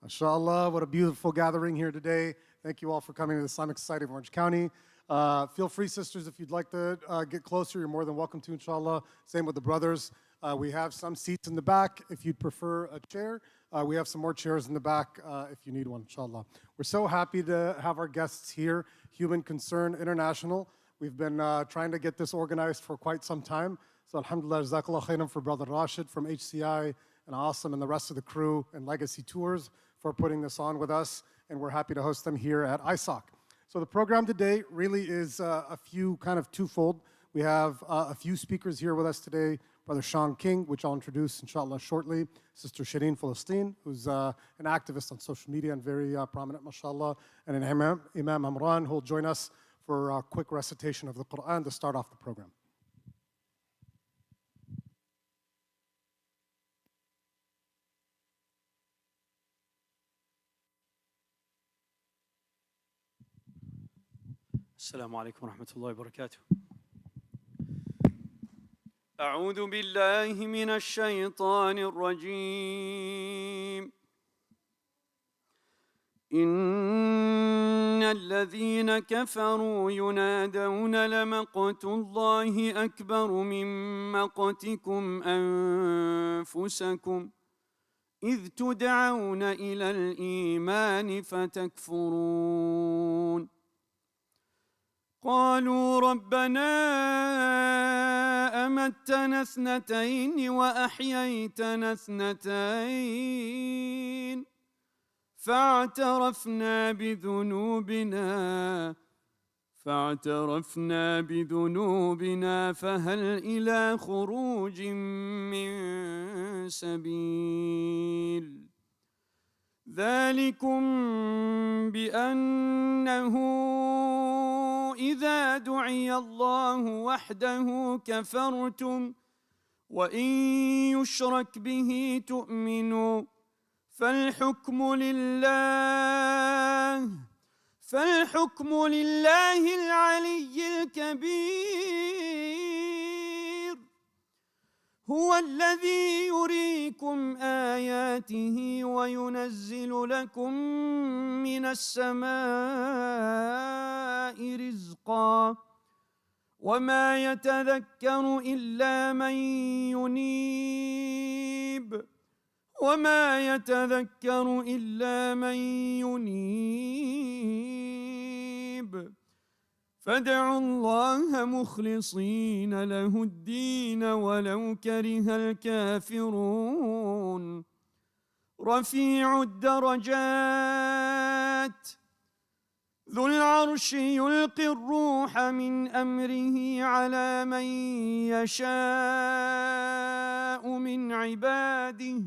MashaAllah, what a beautiful gathering here today. Thank you all for coming to the Islamic Society of Orange County. Feel free, sisters, if you'd like to get closer, you're more than welcome to, inshallah. Same with the brothers. We have some seats in the back if you'd prefer a chair. We have some more chairs in the back if you need one, inshallah. We're so happy to have our guests here, Human Concern International. We've been trying to get this organized for quite some time. So alhamdulillah, jazakallah khairan for Brother Rashid from HCI and Asim and the rest of the crew and Legacy Tours for putting this on with us. And we're happy to host them here at ISOC. So the program today really is a few kind of twofold. We have a few speakers here with us today. Brother Shaun King, which I'll introduce inshallah shortly. Sister Shireen Philistine, who's an activist on social media and very prominent, mashallah. And an Imam Amran, who will join us for a quick recitation of the Quran to start off the program. السلام عليكم ورحمة الله وبركاته. أعوذ بالله من الشيطان الرجيم. إن الذين كفروا ينادون لمقت الله أكبر من مقتكم أنفسكم إذ تدعون إلى الإيمان فتكفرون. قالوا ربنا أمتنا اثنتين وأحييتنا اثنتين فاعترفنا بذنوبنا فهل إلى خروج من سبيل. ذلكم بأنه إذا دعي الله وحده كفرتم وإن يشرك به تؤمنوا فالحكم لله العلي الكبير. هو الذي يريكم آياته وينزل لكم من السماء رزقا وما يتذكر إلا من ينيب. فادعوا الله مخلصين له الدين ولو كره الكافرون. رفيع الدرجات ذو العرش يلقي الروح من أمره على من يشاء من عباده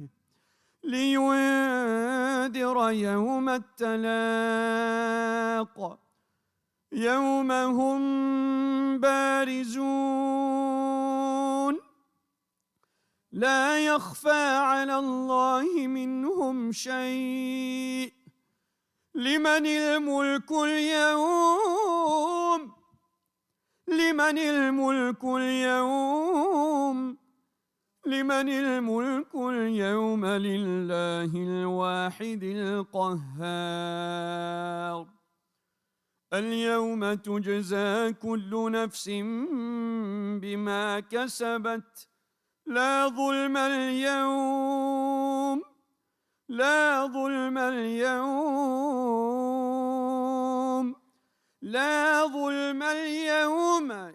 لينذر يوم التلاق يوم هم بارزون لا يخفى على الله منهم شيء. لمن الملك اليوم لله الواحد القهار. اليوم تجزى كل نفس بما كسبت لا ظلم اليوم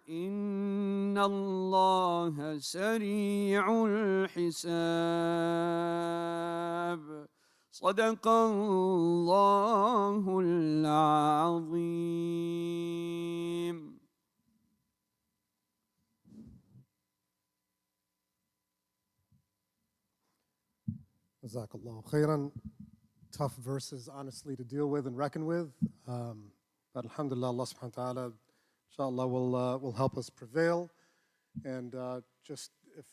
إن الله سريع الحساب. صدق الله العظيم. Jazakallah khairan. Tough verses, honestly, to deal with and reckon with. But alhamdulillah, Allah subhanahu wa ta'ala, inshallah, will help us prevail. And just if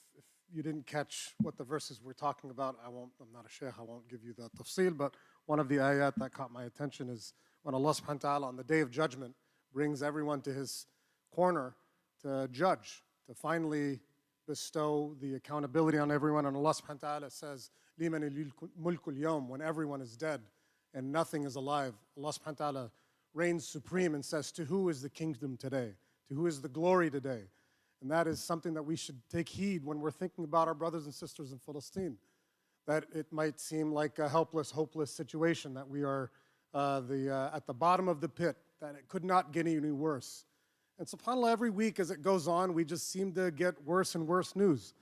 you didn't catch what the verses we're talking about, I'm not a sheikh, I won't give you the tafsil, but one of the ayat that caught my attention is when Allah subhanahu wa ta'ala on the day of judgment brings everyone to his corner to judge, to finally bestow the accountability on everyone. And Allah subhanahu wa ta'ala says, لِمَنِ الْمُلْكُ الْيَوْمِ, when everyone is dead and nothing is alive. Allah subhanahu wa ta'ala reigns supreme and says, to who is the kingdom today? To who is the glory today? And that is something that we should take heed when we're thinking about our brothers and sisters in Palestine. That it might seem like a helpless, hopeless situation, that we are at the bottom of the pit, that it could not get any worse. And subhanAllah, every week as it goes on, we just seem to get worse and worse news.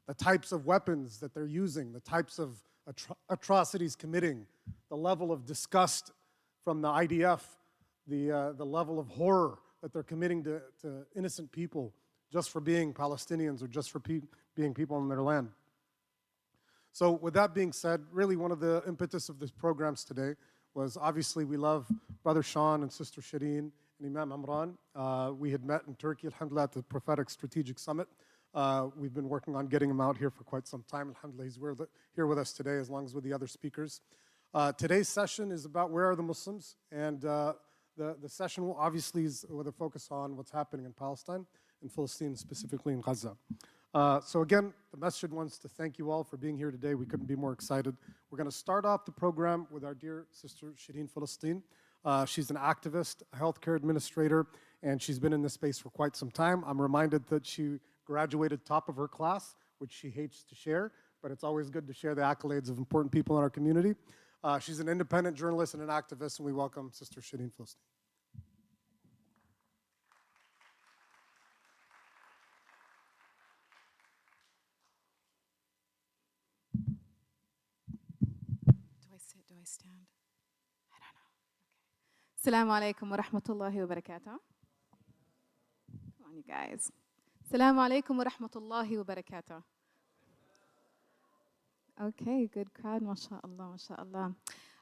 The types of weapons that they're using, the types of atrocities committing, the level of disgust from the IDF, the level of horror that they're committing to innocent people just for being Palestinians or just for being people in their land. So with that being said, really one of the impetus of these programs today was obviously we love Brother Shaun and Sister Shireen and Imam Amran. We had met in Turkey, alhamdulillah, at the Prophetic Strategic Summit. We've been working on getting him out here for quite some time. Alhamdulillah, he's here with us today as long as with the other speakers. Today's session is about where are the Muslims, and the session will obviously is with a focus on what's happening in Palestine, in Palestine, specifically in Gaza. So again, the masjid wants to thank you all for being here today. We couldn't be more excited. We're going to start off the program with our dear sister Shireen Palestine. She's an activist, a healthcare administrator, and she's been in this space for quite some time. I'm reminded that she graduated top of her class, which she hates to share, but it's always good to share the accolades of important people in our community. She's an independent journalist and an activist, and we welcome Sister Shireen Palestine. Do I stand? I don't know. Okay. Assalamu alaikum wa rahmatullahi wa barakatuh. Come on, you guys. Assalamu alaikum wa rahmatullahi wa barakatuh. Okay, good crowd, mashallah, mashallah.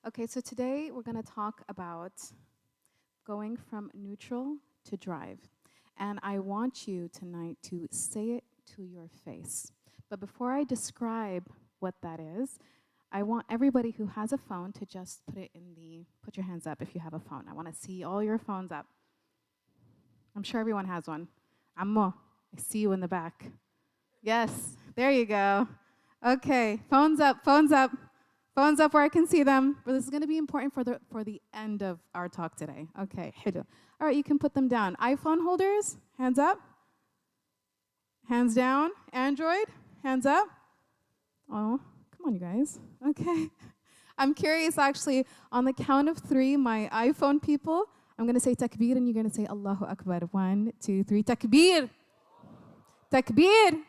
Okay, so today we're going to talk about going from neutral to drive. And I want you tonight to say it to your face. But before I describe what that is, I want everybody who has a phone to just put your hands up if you have a phone. I want to see all your phones up. I'm sure everyone has one. Ammo, I see you in the back. Yes, there you go. Okay, phones up, phones up. Phones up where I can see them. But this is going to be important for the end of our talk today. Okay, hidu. All right, you can put them down. iPhone holders, hands up. Hands down. Android, hands up. Oh. Come on, you guys. Okay. I'm curious, actually, on the count of 3, my iPhone people, I'm going to say takbir, and you're going to say Allahu Akbar. 1, 2, 3. Takbir. Takbir.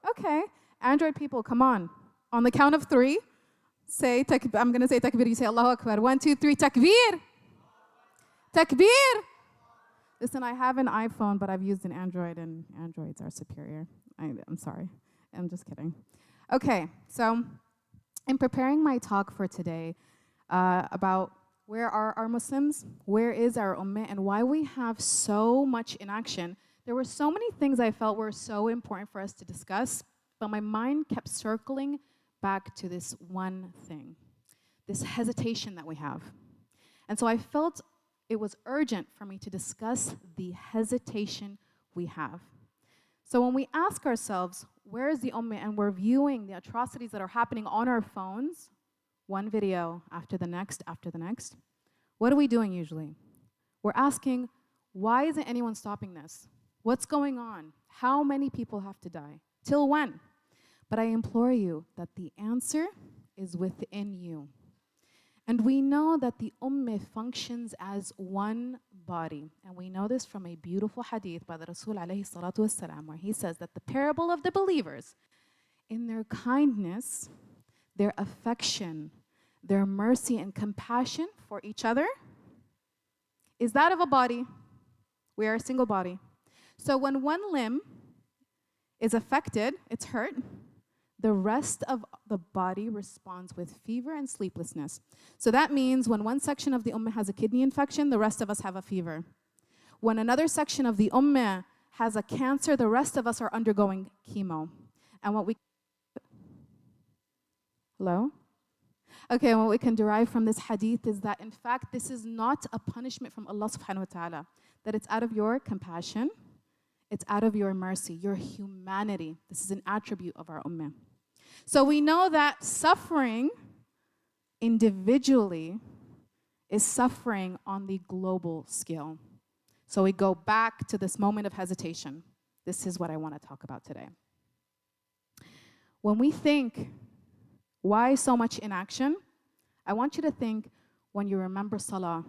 Okay. Android people, come on. On the count of 3, say takbir. I'm going to say takbir. You say Allahu Akbar. 1, 2, 3. Takbir. Takbir. Listen, I have an iPhone, but I've used an Android, and Androids are superior. I'm sorry. I'm just kidding. Okay, so in preparing my talk for today about where are our Muslims, where is our ummah, and why we have so much inaction, there were so many things I felt were so important for us to discuss, but my mind kept circling back to this one thing, this hesitation that we have. And so I felt it was urgent for me to discuss the hesitation we have. So when we ask ourselves, where is the ummah, and we're viewing the atrocities that are happening on our phones, one video after the next, what are we doing usually? We're asking, why isn't anyone stopping this? What's going on? How many people have to die? Till when? But I implore you that the answer is within you. And we know that the ummah functions as one body. And we know this from a beautiful hadith by the Rasul alayhi salatu wasalam, where he says that the parable of the believers, in their kindness, their affection, their mercy and compassion for each other, is that of a body. We are a single body. So when one limb is affected, it's hurt, the rest of the body responds with fever and sleeplessness. So that means when one section of the ummah has a kidney infection, the rest of us have a fever. When another section of the ummah has a cancer, the rest of us are undergoing chemo. And what we... Hello? Okay, and what we can derive from this hadith is that, in fact, this is not a punishment from Allah subhanahu wa ta'ala, that it's out of your compassion, it's out of your mercy, your humanity. This is an attribute of our ummah. So we know that suffering individually is suffering on the global scale. So we go back to this moment of hesitation. This is what I want to talk about today. When we think, why so much inaction? I want you to think, when you remember salah,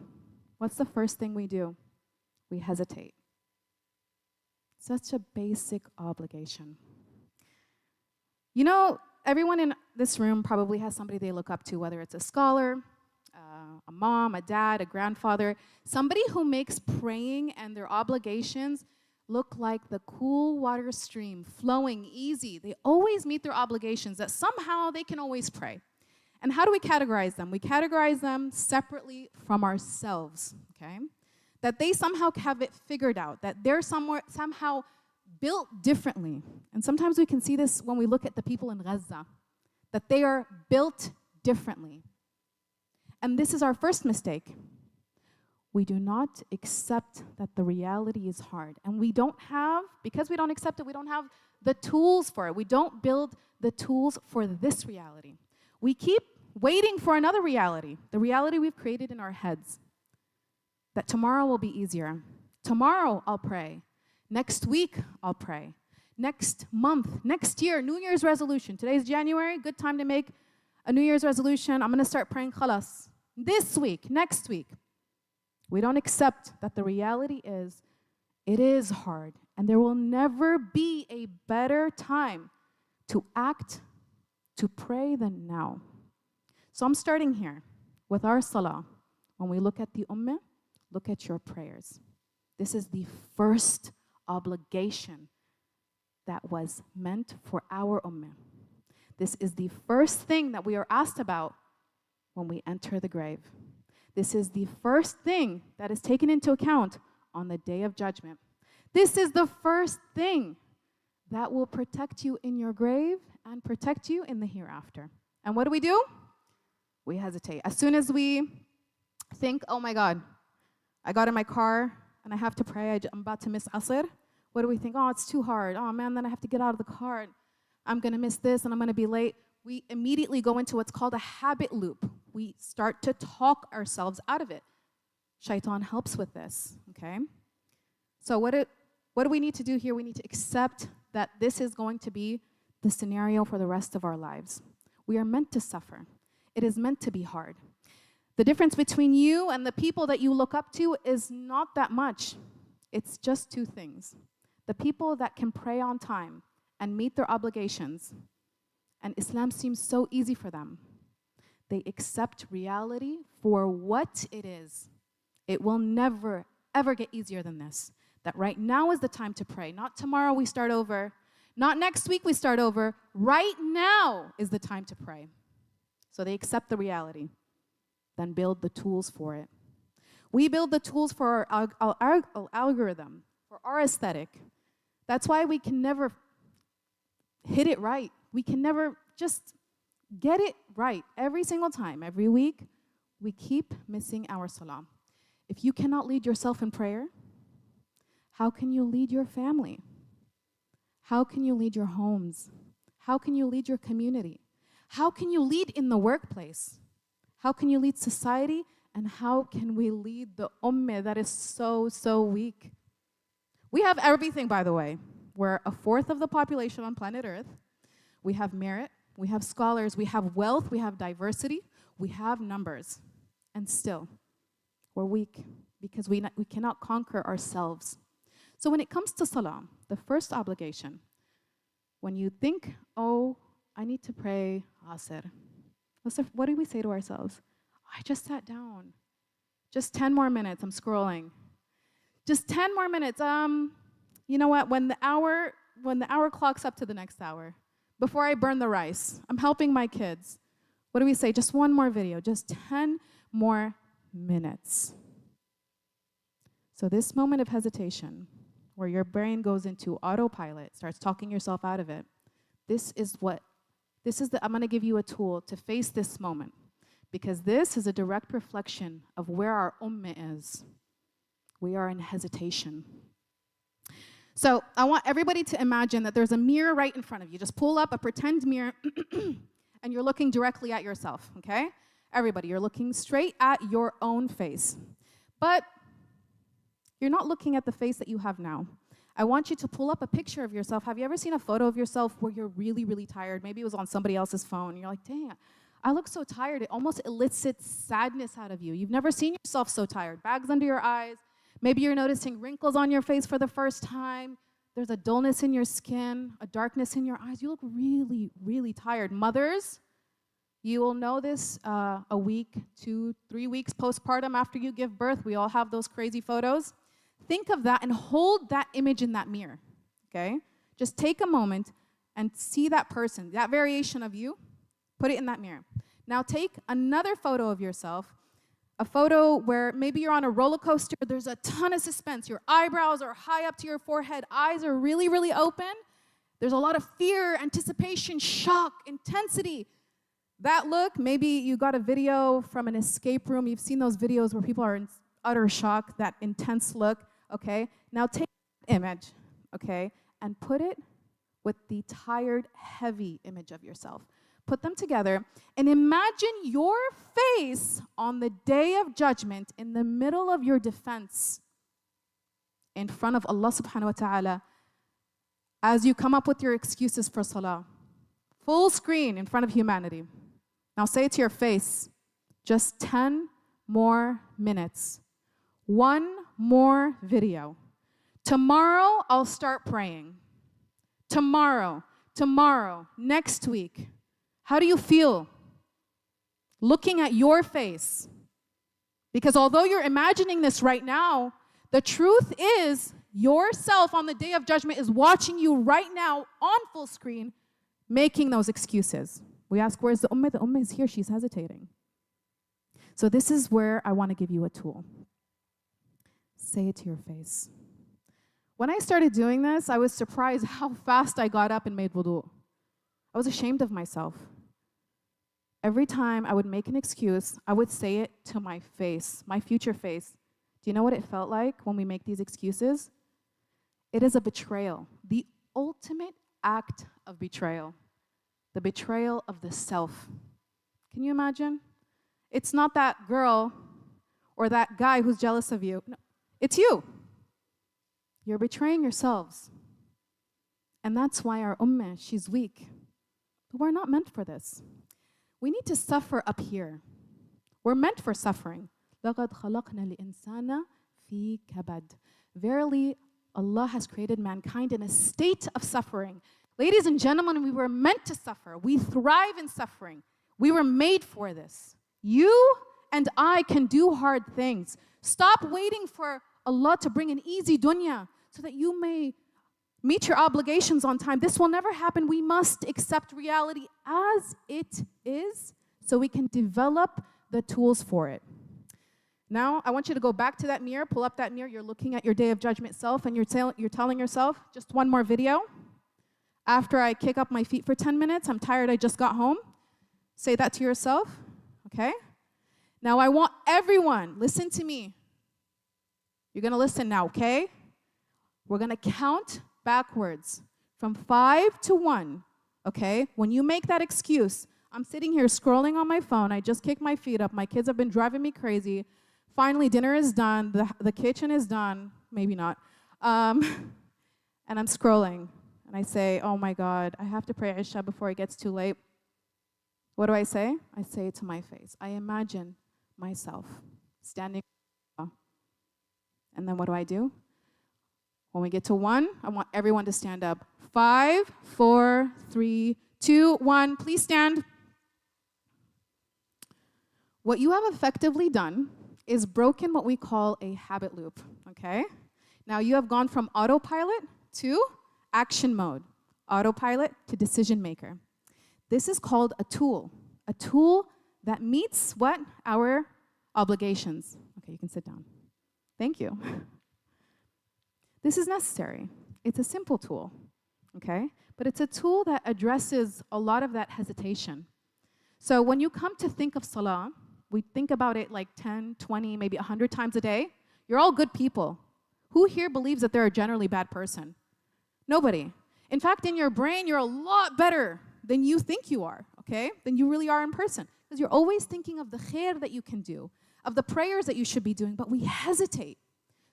what's the first thing we do? We hesitate. Such a basic obligation. You know, everyone in this room probably has somebody they look up to, whether it's a scholar, a mom, a dad, a grandfather, somebody who makes praying and their obligations look like the cool water stream, flowing easy. They always meet their obligations, that somehow they can always pray. And how do we categorize them? We categorize them separately from ourselves, okay? That they somehow have it figured out, that they're somehow built differently. And sometimes we can see this when we look at the people in Gaza, that they are built differently. And this is our first mistake. We do not accept that the reality is hard. And we don't have, because we don't accept it, we don't have the tools for it. We don't build the tools for this reality. We keep waiting for another reality, the reality we've created in our heads, that tomorrow will be easier. Tomorrow I'll pray. Next week I'll pray. Next month, next year, New Year's resolution. Today's January, good time to make a New Year's resolution. I'm going to start praying khalas. This week, next week. We don't accept that the reality is, it is hard, and there will never be a better time to act, to pray than now. So I'm starting here with our salah. When we look at the ummah, look at your prayers. This is the first obligation that was meant for our ummah. This is the first thing that we are asked about when we enter the grave. This is the first thing that is taken into account on the day of judgment. This is the first thing that will protect you in your grave and protect you in the hereafter. And what do? We hesitate. As soon as we think, oh my God, I got in my car and I have to pray, I'm about to miss Asr. What do we think? Oh, it's too hard. Oh man, then I have to get out of the car. I'm going to miss this and I'm going to be late. We immediately go into what's called a habit loop. We start to talk ourselves out of it. Shaitan helps with this, okay? So what do we need to do here? We need to accept that this is going to be the scenario for the rest of our lives. We are meant to suffer. It is meant to be hard. The difference between you and the people that you look up to is not that much. It's just two things. The people that can pray on time and meet their obligations, and Islam seems so easy for them. They accept reality for what it is. It will never, ever get easier than this. That right now is the time to pray. Not tomorrow we start over. Not next week we start over. Right now is the time to pray. So they accept the reality, then build the tools for it. We build the tools for our algorithm, for our aesthetic. That's why we can never hit it right. We can never just get it right every single time. Every week, we keep missing our salah. If you cannot lead yourself in prayer, how can you lead your family? How can you lead your homes? How can you lead your community? How can you lead in the workplace? How can you lead society? And how can we lead the ummah that is so, so weak? We have everything, by the way. We're a fourth of the population on planet Earth. We have merit, we have scholars, we have wealth, we have diversity, we have numbers. And still, we're weak because we cannot conquer ourselves. So when it comes to salah, the first obligation, when you think, oh, I need to pray Asr, what do we say to ourselves? I just sat down. Just 10 more minutes, I'm scrolling. Just 10 more minutes. You know what? When the hour clocks up to the next hour, before I burn the rice, I'm helping my kids. What do we say? Just one more video, just 10 more minutes. So this moment of hesitation, where your brain goes into autopilot, starts talking yourself out of it, I'm going to give you a tool to face this moment, because this is a direct reflection of where our ummah is. We are in hesitation. So I want everybody to imagine that there's a mirror right in front of you. Just pull up a pretend mirror and you're looking directly at yourself, okay? Everybody, you're looking straight at your own face. But you're not looking at the face that you have now. I want you to pull up a picture of yourself. Have you ever seen a photo of yourself where you're really, really tired? Maybe it was on somebody else's phone. And you're like, dang, I look so tired. It almost elicits sadness out of you. You've never seen yourself so tired. Bags under your eyes. Maybe you're noticing wrinkles on your face for the first time. There's a dullness in your skin, a darkness in your eyes. You look really, really tired. Mothers, you will know this a week, 2, 3 weeks postpartum after you give birth. We all have those crazy photos. Think of that and hold that image in that mirror, okay? Just take a moment and see that person, that variation of you, put it in that mirror. Now take another photo of yourself, a photo where maybe you're on a roller coaster, there's a ton of suspense, your eyebrows are high up to your forehead, eyes are really, really open, there's a lot of fear, anticipation, shock, intensity. That look, maybe you got a video from an escape room, you've seen those videos where people are in utter shock, that intense look, okay? Now take that image, okay, and put it with the tired, heavy image of yourself. Put them together and imagine your face on the day of judgment in the middle of your defense in front of Allah subhanahu wa ta'ala as you come up with your excuses for salah. Full screen in front of humanity. Now say it to your face, just 10 more minutes. 1 more video. Tomorrow, I'll start praying. Tomorrow, next week. How do you feel looking at your face? Because although you're imagining this right now, the truth is yourself on the day of judgment is watching you right now on full screen making those excuses. We ask, where's the ummah? The ummah is here. She's hesitating. So this is where I want to give you a tool. Say it to your face. When I started doing this, I was surprised how fast I got up and made wudu. I was ashamed of myself. Every time I would make an excuse, I would say it to my face, my future face. Do you know what it felt like when we make these excuses? It is a betrayal, the ultimate act of betrayal, the betrayal of the self. Can you imagine? It's not that girl or that guy who's jealous of you. No, it's you. You're betraying yourselves. And that's why our ummah, she's weak. But we're not meant for this. We need to suffer up here. We're meant for suffering. لَقَدْ خَلَقْنَا الْإِنسَانَ فِي كَبَدٍ. Verily, Allah has created mankind in a state of suffering. Ladies and gentlemen, we were meant to suffer. We thrive in suffering. We were made for this. You and I can do hard things. Stop waiting for Allah to bring an easy dunya so that you may meet your obligations on time. This will never happen. We must accept reality as it is so we can develop the tools for it. Now, I want you to go back to that mirror, pull up that mirror. You're looking at your day of judgment self, and you're telling yourself, just one more video. After I kick up my feet for 10 minutes, I'm tired, I just got home. Say that to yourself, okay? Now, I want everyone, listen to me. You're going to listen now, okay? We're going to count backwards from 5 to 1, okay? When you make that excuse, I'm sitting here scrolling on my phone. I just kicked my feet up. My kids have been driving me crazy. Finally, dinner is done. The kitchen is done. Maybe not. And I'm scrolling. And I say, oh my God, I have to pray Isha before it gets too late. What do I say? I say it to my face. I imagine myself standing. And then what do? When we get to 1, I want everyone to stand up. 5, 4, 3, 2, 1. Please stand. What you have effectively done is broken what we call a habit loop, okay? Now you have gone from autopilot to action mode, autopilot to decision maker. This is called a tool that meets what? Our obligations. Okay, you can sit down. Thank you. This is necessary. It's a simple tool, okay? But it's a tool that addresses a lot of that hesitation. So when you come to think of salah, we think about it like 10, 20, maybe 100 times a day. You're all good people. Who here believes that they're a generally bad person? Nobody. In fact, in your brain, you're a lot better than you think you are, okay? Than you really are in person. Because you're always thinking of the khair that you can do, of the prayers that you should be doing, but we hesitate.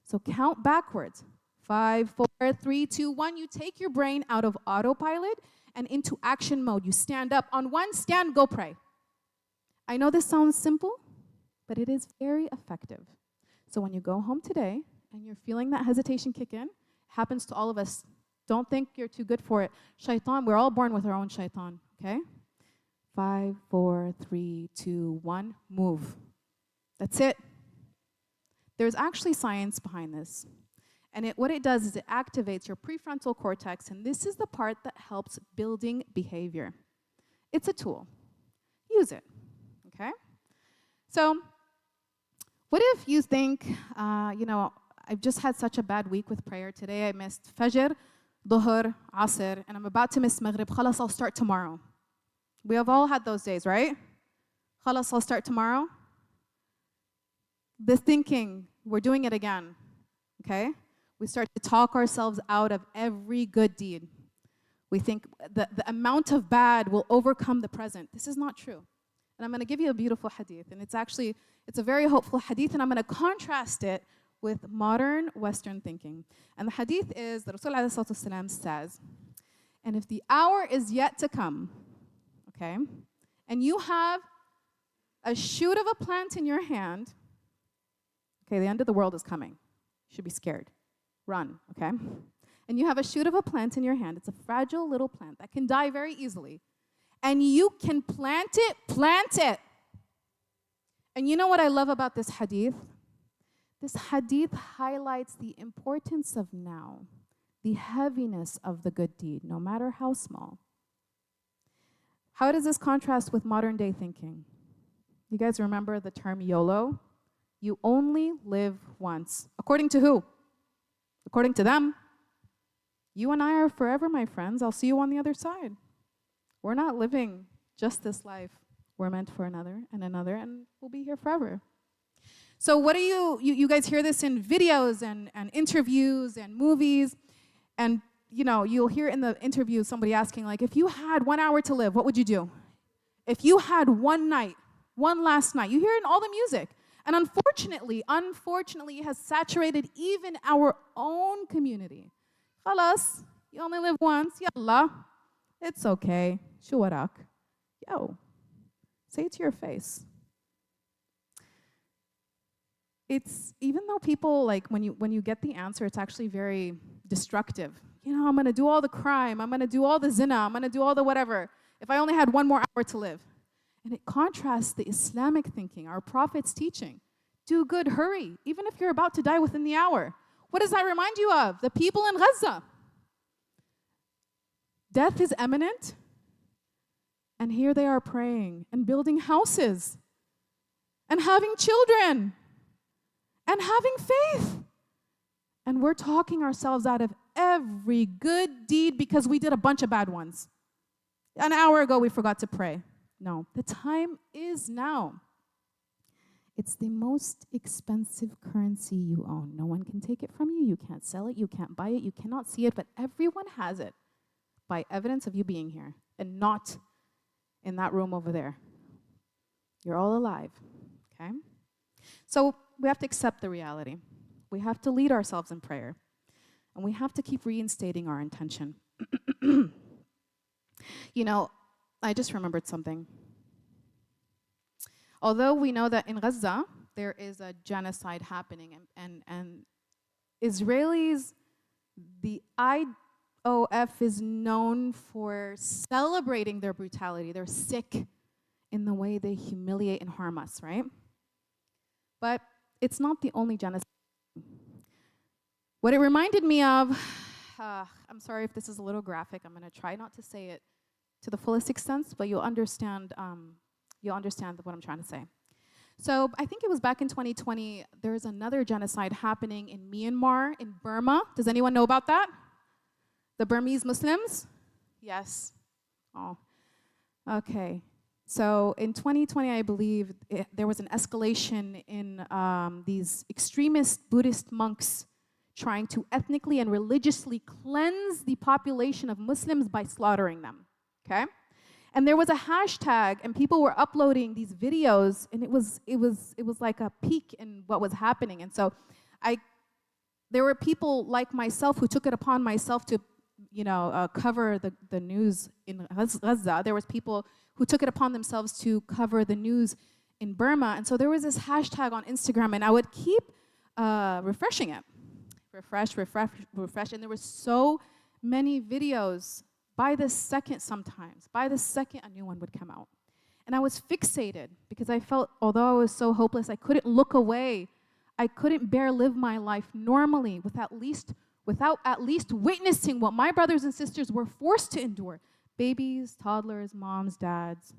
So count backwards. 5, 4, 3, 2, 1. You take your brain out of autopilot and into action mode. You stand up. On one stand, go pray. I know this sounds simple, but it is very effective. So when you go home today and you're feeling that hesitation kick in, happens to all of us. Don't think you're too good for it. Shaitan, we're all born with our own shaitan, okay? 5, 4, 3, 2, 1, move. That's it. There's actually science behind this. And what it does is it activates your prefrontal cortex, and this is the part that helps building behavior. It's a tool. Use it, okay? So what if you think, I've just had such a bad week with prayer. Today I missed Fajr, Dhuhr, Asr, and I'm about to miss Maghrib. Khalas, I'll start tomorrow. We have all had those days, right? Khalas, I'll start tomorrow. This thinking, we're doing it again, okay? We start to talk ourselves out of every good deed. We think the amount of bad will overcome the present. This is not true. And I'm going to give you a beautiful hadith, and it's a very hopeful hadith, and I'm going to contrast it with modern Western thinking. And the hadith is, the Rasul ﷺ says, and if the hour is yet to come, okay, and you have a shoot of a plant in your hand, okay, the end of the world is coming. You should be scared. Run, okay? And you have a shoot of a plant in your hand. It's a fragile little plant that can die very easily. And you can plant it. And you know what I love about this hadith? This hadith highlights the importance of now, the heaviness of the good deed, no matter how small. How does this contrast with modern day thinking? You guys remember the term YOLO? You only live once. According to who? According to them. You and I are forever, my friends. I'll see you on the other side. We're not living just this life. We're meant for another, and we'll be here forever. So what do you guys hear this in videos and interviews and movies, and you'll hear in the interview somebody asking, like, if you had 1 hour to live, what would you do? If you had one night, one last night, you hear it in all the music. And unfortunately, it has saturated even our own community. Khalas, you only live once, yallah. It's okay. Shu warak. Yo, say it to your face. It's, even though people, like, when you get the answer, it's actually very destructive. I'm going to do all the crime. I'm going to do all the zina. I'm going to do all the whatever. If I only had 1 more hour to live. And it contrasts the Islamic thinking, our Prophet's teaching. Do good, hurry, even if you're about to die within the hour. What does that remind you of? The people in Gaza. Death is imminent, and here they are praying and building houses and having children and having faith. And we're talking ourselves out of every good deed because we did a bunch of bad ones. An hour ago, we forgot to pray. No, the time is now. It's the most expensive currency you own. No one can take it from you. You can't sell it. You can't buy it. You cannot see it, but everyone has it by evidence of you being here and not in that room over there. You're all alive, okay? So we have to accept the reality. We have to lead ourselves in prayer, and we have to keep reinstating our intention. I just remembered something. Although we know that in Gaza, there is a genocide happening, and Israelis, the IOF is known for celebrating their brutality. They're sick in the way they humiliate and harm us, right? But it's not the only genocide. What it reminded me of, I'm sorry if this is a little graphic. I'm going to try not to say it to the fullest extent, but you'll understand what I'm trying to say. So I think it was back in 2020, there's another genocide happening in Myanmar, in Burma. Does anyone know about that? The Burmese Muslims? Yes. Oh, okay. So in 2020, I believe, there was an escalation in these extremist Buddhist monks trying to ethnically and religiously cleanse the population of Muslims by slaughtering them, okay? And there was a hashtag, and people were uploading these videos, and it was like a peak in what was happening. And so there were people like myself who took it upon myself to, cover the news in Gaza. There was people who took it upon themselves to cover the news in Burma. And so there was this hashtag on Instagram, and I would keep refreshing it. Refresh. And there were so many videos. By the second sometimes, by the second a new one would come out. And I was fixated because I felt, although I was so hopeless, I couldn't look away. I couldn't bear live my life normally without at least witnessing what my brothers and sisters were forced to endure. Babies, toddlers, moms, dads,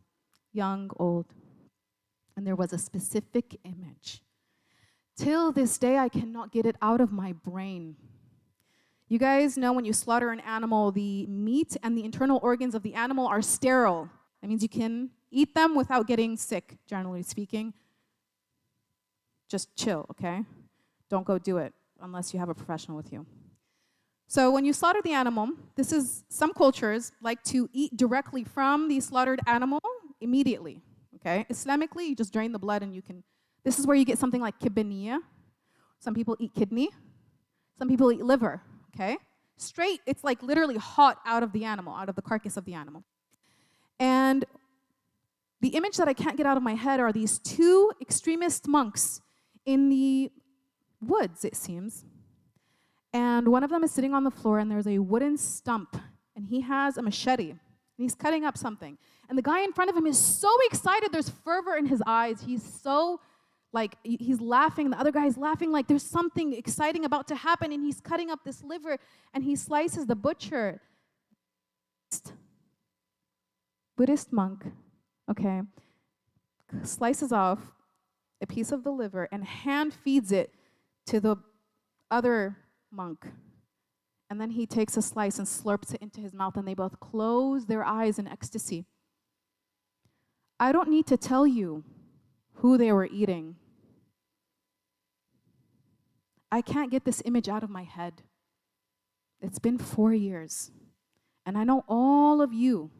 young, old. And there was a specific image. Till this day, I cannot get it out of my brain. You guys know when you slaughter an animal, the meat and the internal organs of the animal are sterile. That means you can eat them without getting sick, generally speaking. Just chill, okay? Don't go do it unless you have a professional with you. So when you slaughter the animal, some cultures like to eat directly from the slaughtered animal immediately, okay? Islamically, you just drain the blood and this is where you get something like kibaniya. Some people eat kidney. Some people eat liver. Okay? Straight, it's like literally hot out of the animal, out of the carcass of the animal. And the image that I can't get out of my head are these two extremist monks in the woods, it seems. And one of them is sitting on the floor, and there's a wooden stump, and he has a machete, and he's cutting up something. And the guy in front of him is so excited, there's fervor in his eyes. He's so he's laughing, the other guy is laughing like there's something exciting about to happen, and he's cutting up this liver, and he slices the butcher. Buddhist monk, okay, slices off a piece of the liver and hand feeds it to the other monk. And then he takes a slice and slurps it into his mouth, and they both close their eyes in ecstasy. I don't need to tell you who they were eating. I can't get this image out of my head. It's been 4 years, and I know all of you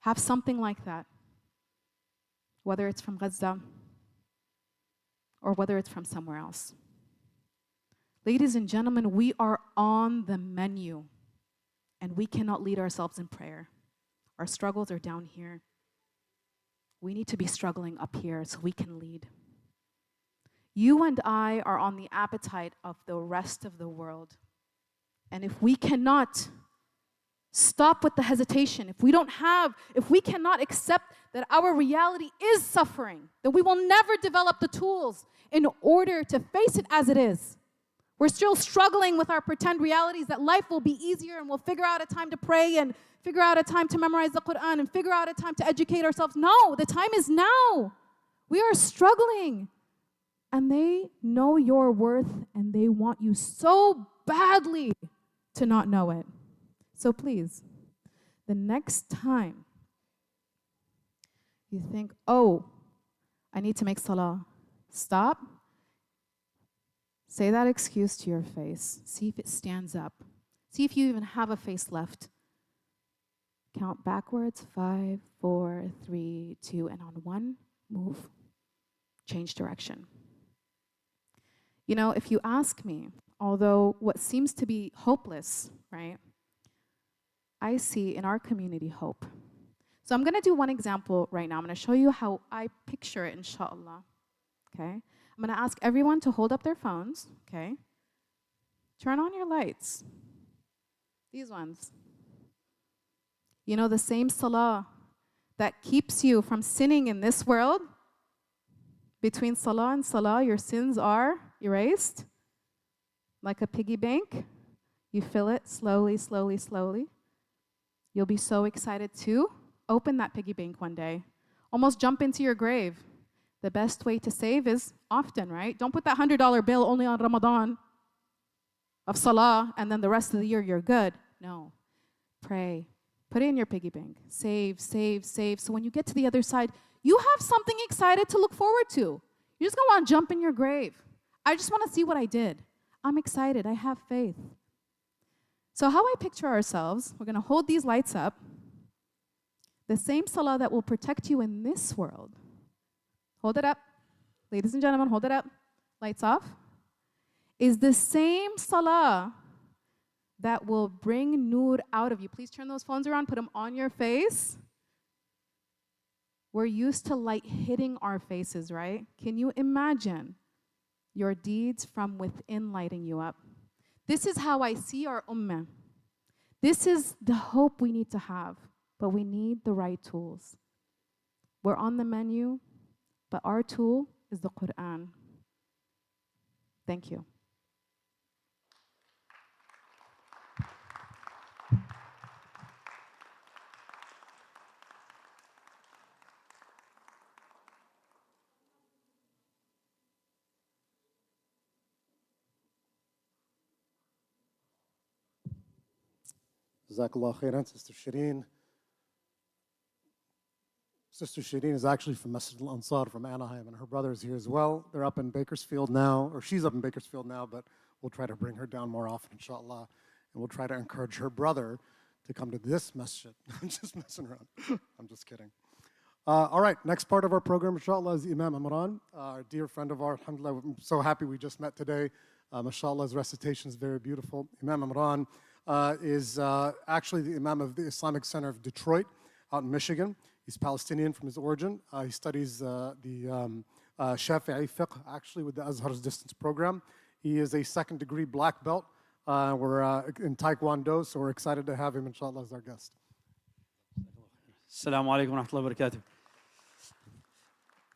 have something like that, whether it's from Gaza or whether it's from somewhere else. Ladies and gentlemen, we are on the menu, and we cannot lead ourselves in prayer. Our struggles are down here. We need to be struggling up here so we can lead. You and I are on the appetite of the rest of the world. And if we cannot stop with the hesitation, if we cannot accept that our reality is suffering, then we will never develop the tools in order to face it as it is. We're still struggling with our pretend realities that life will be easier and we'll figure out a time to pray and figure out a time to memorize the Quran and figure out a time to educate ourselves. No, the time is now. We are struggling. And they know your worth, and they want you so badly to not know it. So please, the next time you think, oh, I need to make salah, stop. Say that excuse to your face. See if it stands up. See if you even have a face left. Count backwards, 5, 4, 3, 2, and on one, move. Change direction. You know, if you ask me, although what seems to be hopeless, right, I see in our community hope. So I'm going to do one example right now. I'm going to show you how I picture it, inshallah. Okay? I'm going to ask everyone to hold up their phones, okay? Turn on your lights. These ones. You know, the same salah that keeps you from sinning in this world, between salah and salah, your sins are erased. Like a piggy bank, you fill it slowly, slowly, slowly. You'll be so excited to open that piggy bank one day. Almost jump into your grave. The best way to save is often, right? Don't put that $100 bill only on Ramadan of salah, and then the rest of the year you're good. No. Pray. Put it in your piggy bank. Save, save, save. So when you get to the other side, you have something excited to look forward to. You're just going to want to jump in your grave. I just want to see what I did. I'm excited. I have faith. So how I picture ourselves, we're going to hold these lights up. The same salah that will protect you in this world. Hold it up. Ladies and gentlemen, hold it up. Lights off. Is the same salah that will bring nur out of you. Please turn those phones around, put them on your face. We're used to light hitting our faces, right? Can you imagine your deeds from within lighting you up? This is how I see our ummah. This is the hope we need to have, but we need the right tools. We're on the menu, but our tool is the Quran. Thank you. Jazakallah khairan, Sister Shireen. Sister Shireen is actually from Masjid al-Ansar from Anaheim, and her brother is here as well. They're up in Bakersfield now, or she's up in Bakersfield now, but we'll try to bring her down more often, inshallah. And we'll try to encourage her brother to come to this masjid. I'm just messing around. I'm just kidding. All right, next part of our program, inshallah, is Imam Imran, our dear friend of ours. Alhamdulillah, I'm so happy we just met today. Mashallah, his recitation is very beautiful. Imam Imran is actually the Imam of the Islamic Center of Detroit out in Michigan. He's Palestinian from his origin. He studies the Shafi'i fiqh, actually, with the Azhar's distance program. He is a second-degree black belt. We're in Taekwondo, so we're excited to have him, inshallah, as our guest. Assalamu alaikum wa rahmatullahi wa barakatuh.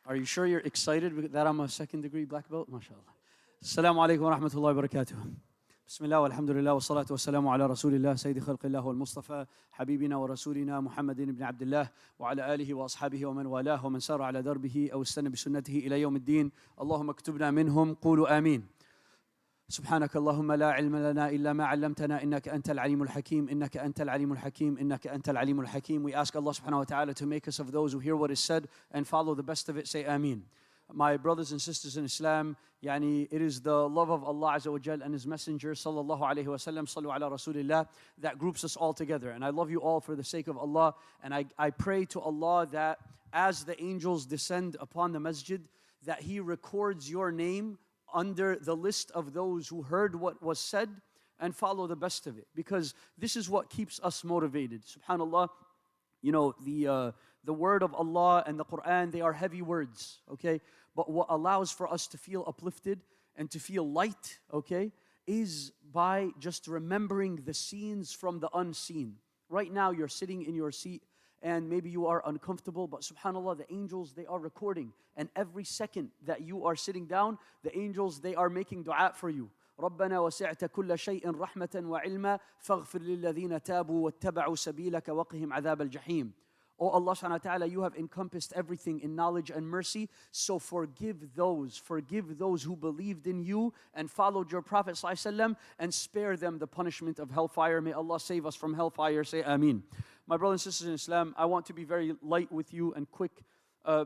Are you sure you're excited that I'm a second-degree black belt? MashaAllah. Assalamu alaikum wa rahmatullahi wa barakatuh. بسم الله والحمد لله والصلاة والسلام على رسول الله سيد خلق الله والمصطفى حبيبنا ورسولنا محمد بن عبد الله وعلى آله وأصحابه ومن والاه ومن سار على دربه أو استنى بسنته إلى يوم الدين اللهم اكتبنا منهم قولوا آمين سبحانك اللهم لا علم لنا إلا ما علمتنا إنك أنت العليم الحكيم إنك أنت العليم الحكيم إنك أنت العليم الحكيم. We ask Allah subhanahu wa ta'ala to make us of those who hear what is said and follow the best of it. Say Ameen. My brothers and sisters in Islam, it is the love of Allah Azza wa Jal and His Messenger sallallahu alayhi wa sallam, sallu ala rasulillah, that groups us all together. And I love you all for the sake of Allah. And I pray to Allah that as the angels descend upon the masjid, that He records your name under the list of those who heard what was said and follow the best of it. Because this is what keeps us motivated. SubhanAllah, the word of Allah and the Quran, they are heavy words, okay? But what allows for us to feel uplifted and to feel light, okay, is by just remembering the scenes from the unseen. Right now, you're sitting in your seat and maybe you are uncomfortable, but subhanAllah, the angels, they are recording. And every second that you are sitting down, the angels, they are making dua for you. ربنا وسعت كل شيء رحمة وعلما فاغفر للذين تابوا واتبعوا سبيلك وقهم عذاب الجحيم. Oh Allah subhanahu wa ta'ala, you have encompassed everything in knowledge and mercy, so forgive those who believed in you and followed your Prophet sallallahu alaihi wasallam and spare them the punishment of hellfire. May Allah save us from hellfire. Say Ameen. My brothers and sisters in Islam, I want to be very light with you and quick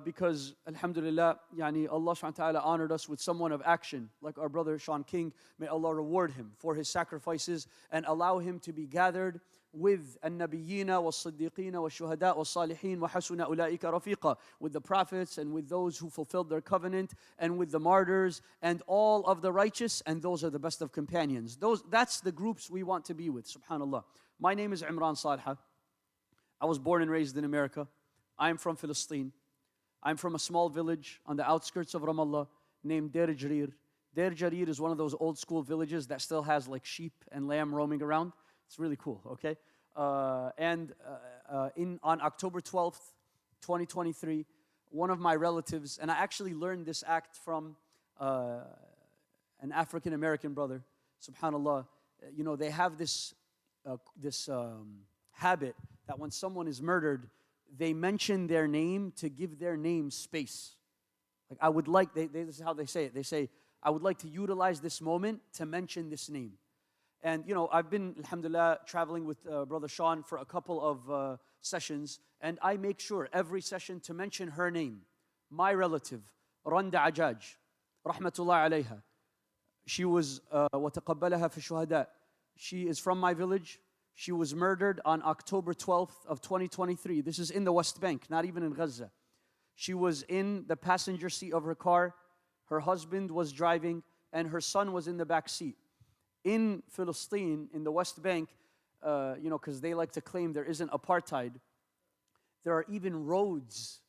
because alhamdulillah, Allah subhanahu wa ta'ala honored us with someone of action like our brother Shaun King. May Allah reward him for his sacrifices and allow him to be gathered with النبيين والصديقين والشهداء والصالحين وحسن أولئك رفيقا, with the prophets and with those who fulfilled their covenant and with the martyrs and all of the righteous, and those are the best of companions. That's the groups we want to be with, subhanallah. My name is Imran Salha. I was born and raised in America. I'm from Palestine. I'm from a small village on the outskirts of Ramallah named Deir Jarir. Deir Jarir is one of those old school villages that still has like sheep and lamb roaming around. It's really cool, okay? On October 12th, 2023, one of my relatives, and I actually learned this act from an African-American brother, subhanAllah. They have this habit that when someone is murdered, they mention their name to give their name space. Like this is how they say it. They say, I would like to utilize this moment to mention this name. And, I've been, alhamdulillah, traveling with Brother Shaun for a couple of sessions, and I make sure every session to mention her name. My relative, Randa Ajaj, rahmatullah alayha. She was وَتَقَبَّلَهَا فِي الشُّهَدَاء. She is from my village. She was murdered on October 12th of 2023. This is in the West Bank, not even in Gaza. She was in the passenger seat of her car. Her husband was driving, and her son was in the back seat. In Palestine, in the West Bank, because they like to claim there isn't apartheid, there are even roads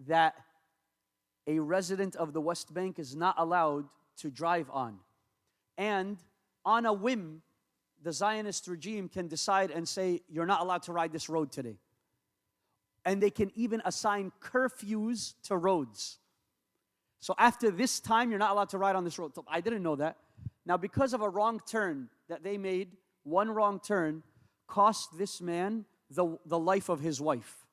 that a resident of the West Bank is not allowed to drive on. And on a whim, the Zionist regime can decide and say, you're not allowed to ride this road today. And they can even assign curfews to roads. So after this time, you're not allowed to ride on this road. So I didn't know that. Now, because of a wrong turn that they made, one wrong turn cost this man the life of his wife.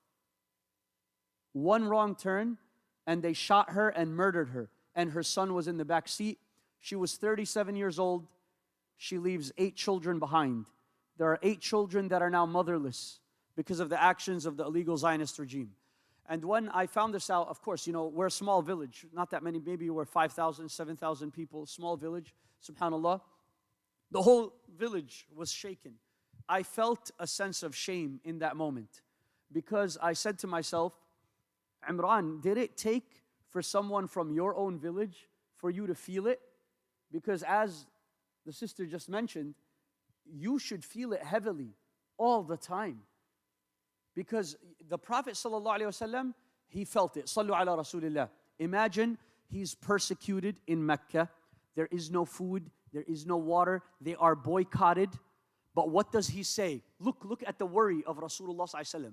One wrong turn, and they shot her and murdered her. And her son was in the back seat. She was 37 years old. She leaves 8 children behind. There are 8 children that are now motherless because of the actions of the illegal Zionist regime. And when I found this out, of course, we're a small village. Not that many, maybe we're 5,000, 7,000 people, small village, subhanAllah. The whole village was shaken. I felt a sense of shame in that moment because I said to myself, Imran, did it take for someone from your own village for you to feel it? Because as the sister just mentioned, you should feel it heavily all the time. Because the Prophet ﷺ, he felt it. Sallu ala Rasulillah. Imagine he's persecuted in Mecca. There is no food, there is no water, they are boycotted. But what does he say? Look at the worry of Rasulullah ﷺ.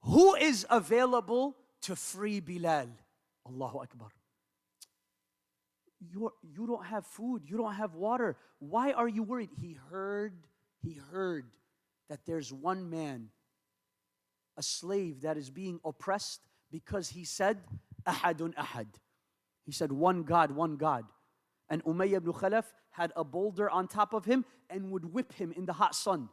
Who is available to free Bilal? Allahu Akbar. You don't have food, you don't have water. Why are you worried? He heard that there's one man, a slave that is being oppressed because he said, Ahadun Ahad. He said, one God, one God. And Umayyah ibn Khalaf had a boulder on top of him and would whip him in the hot sun.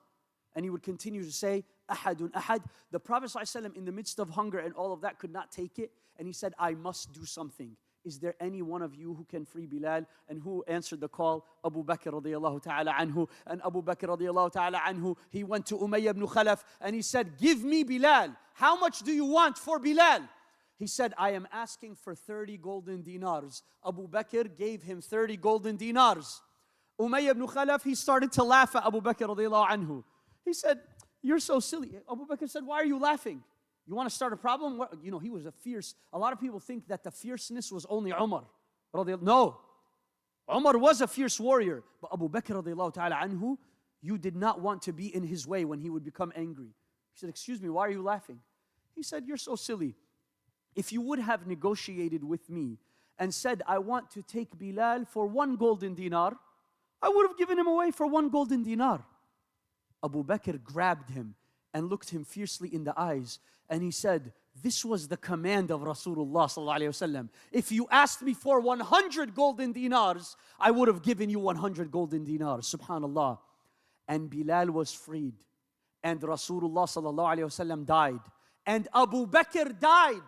And he would continue to say, Ahadun Ahad. The Prophet ﷺ, in the midst of hunger and all of that, could not take it. And he said, I must do something. Is there any one of you who can free Bilal? And who answered the call? Abu Bakr radiallahu ta'ala anhu. And Abu Bakr radiallahu ta'ala anhu, he went to Umayyah ibn Khalaf and he said, give me Bilal. How much do you want for Bilal? He said, I am asking for 30 golden dinars. Abu Bakr gave him 30 golden dinars. Umayyah ibn Khalaf, he started to laugh at Abu Bakr radiallahu anhu. He said, you're so silly. Abu Bakr said, why are you laughing? You want to start a problem? He was a fierce. A lot of people think that the fierceness was only Umar. No. Umar was a fierce warrior. But Abu Bakr radiallahu ta'ala anhu, you did not want to be in his way when he would become angry. He said, excuse me, why are you laughing? He said, you're so silly. If you would have negotiated with me and said, I want to take Bilal for 1 golden dinar, I would have given him away for 1 golden dinar. Abu Bakr grabbed him and looked him fiercely in the eyes. And he said, this was the command of Rasulullah sallallahu alaihi wasallam. If you asked me for 100 golden dinars, I would have given you 100 golden dinars. Subhanallah. And Bilal was freed. And Rasulullah sallallahu alaihi wasallam died. And Abu Bakr died.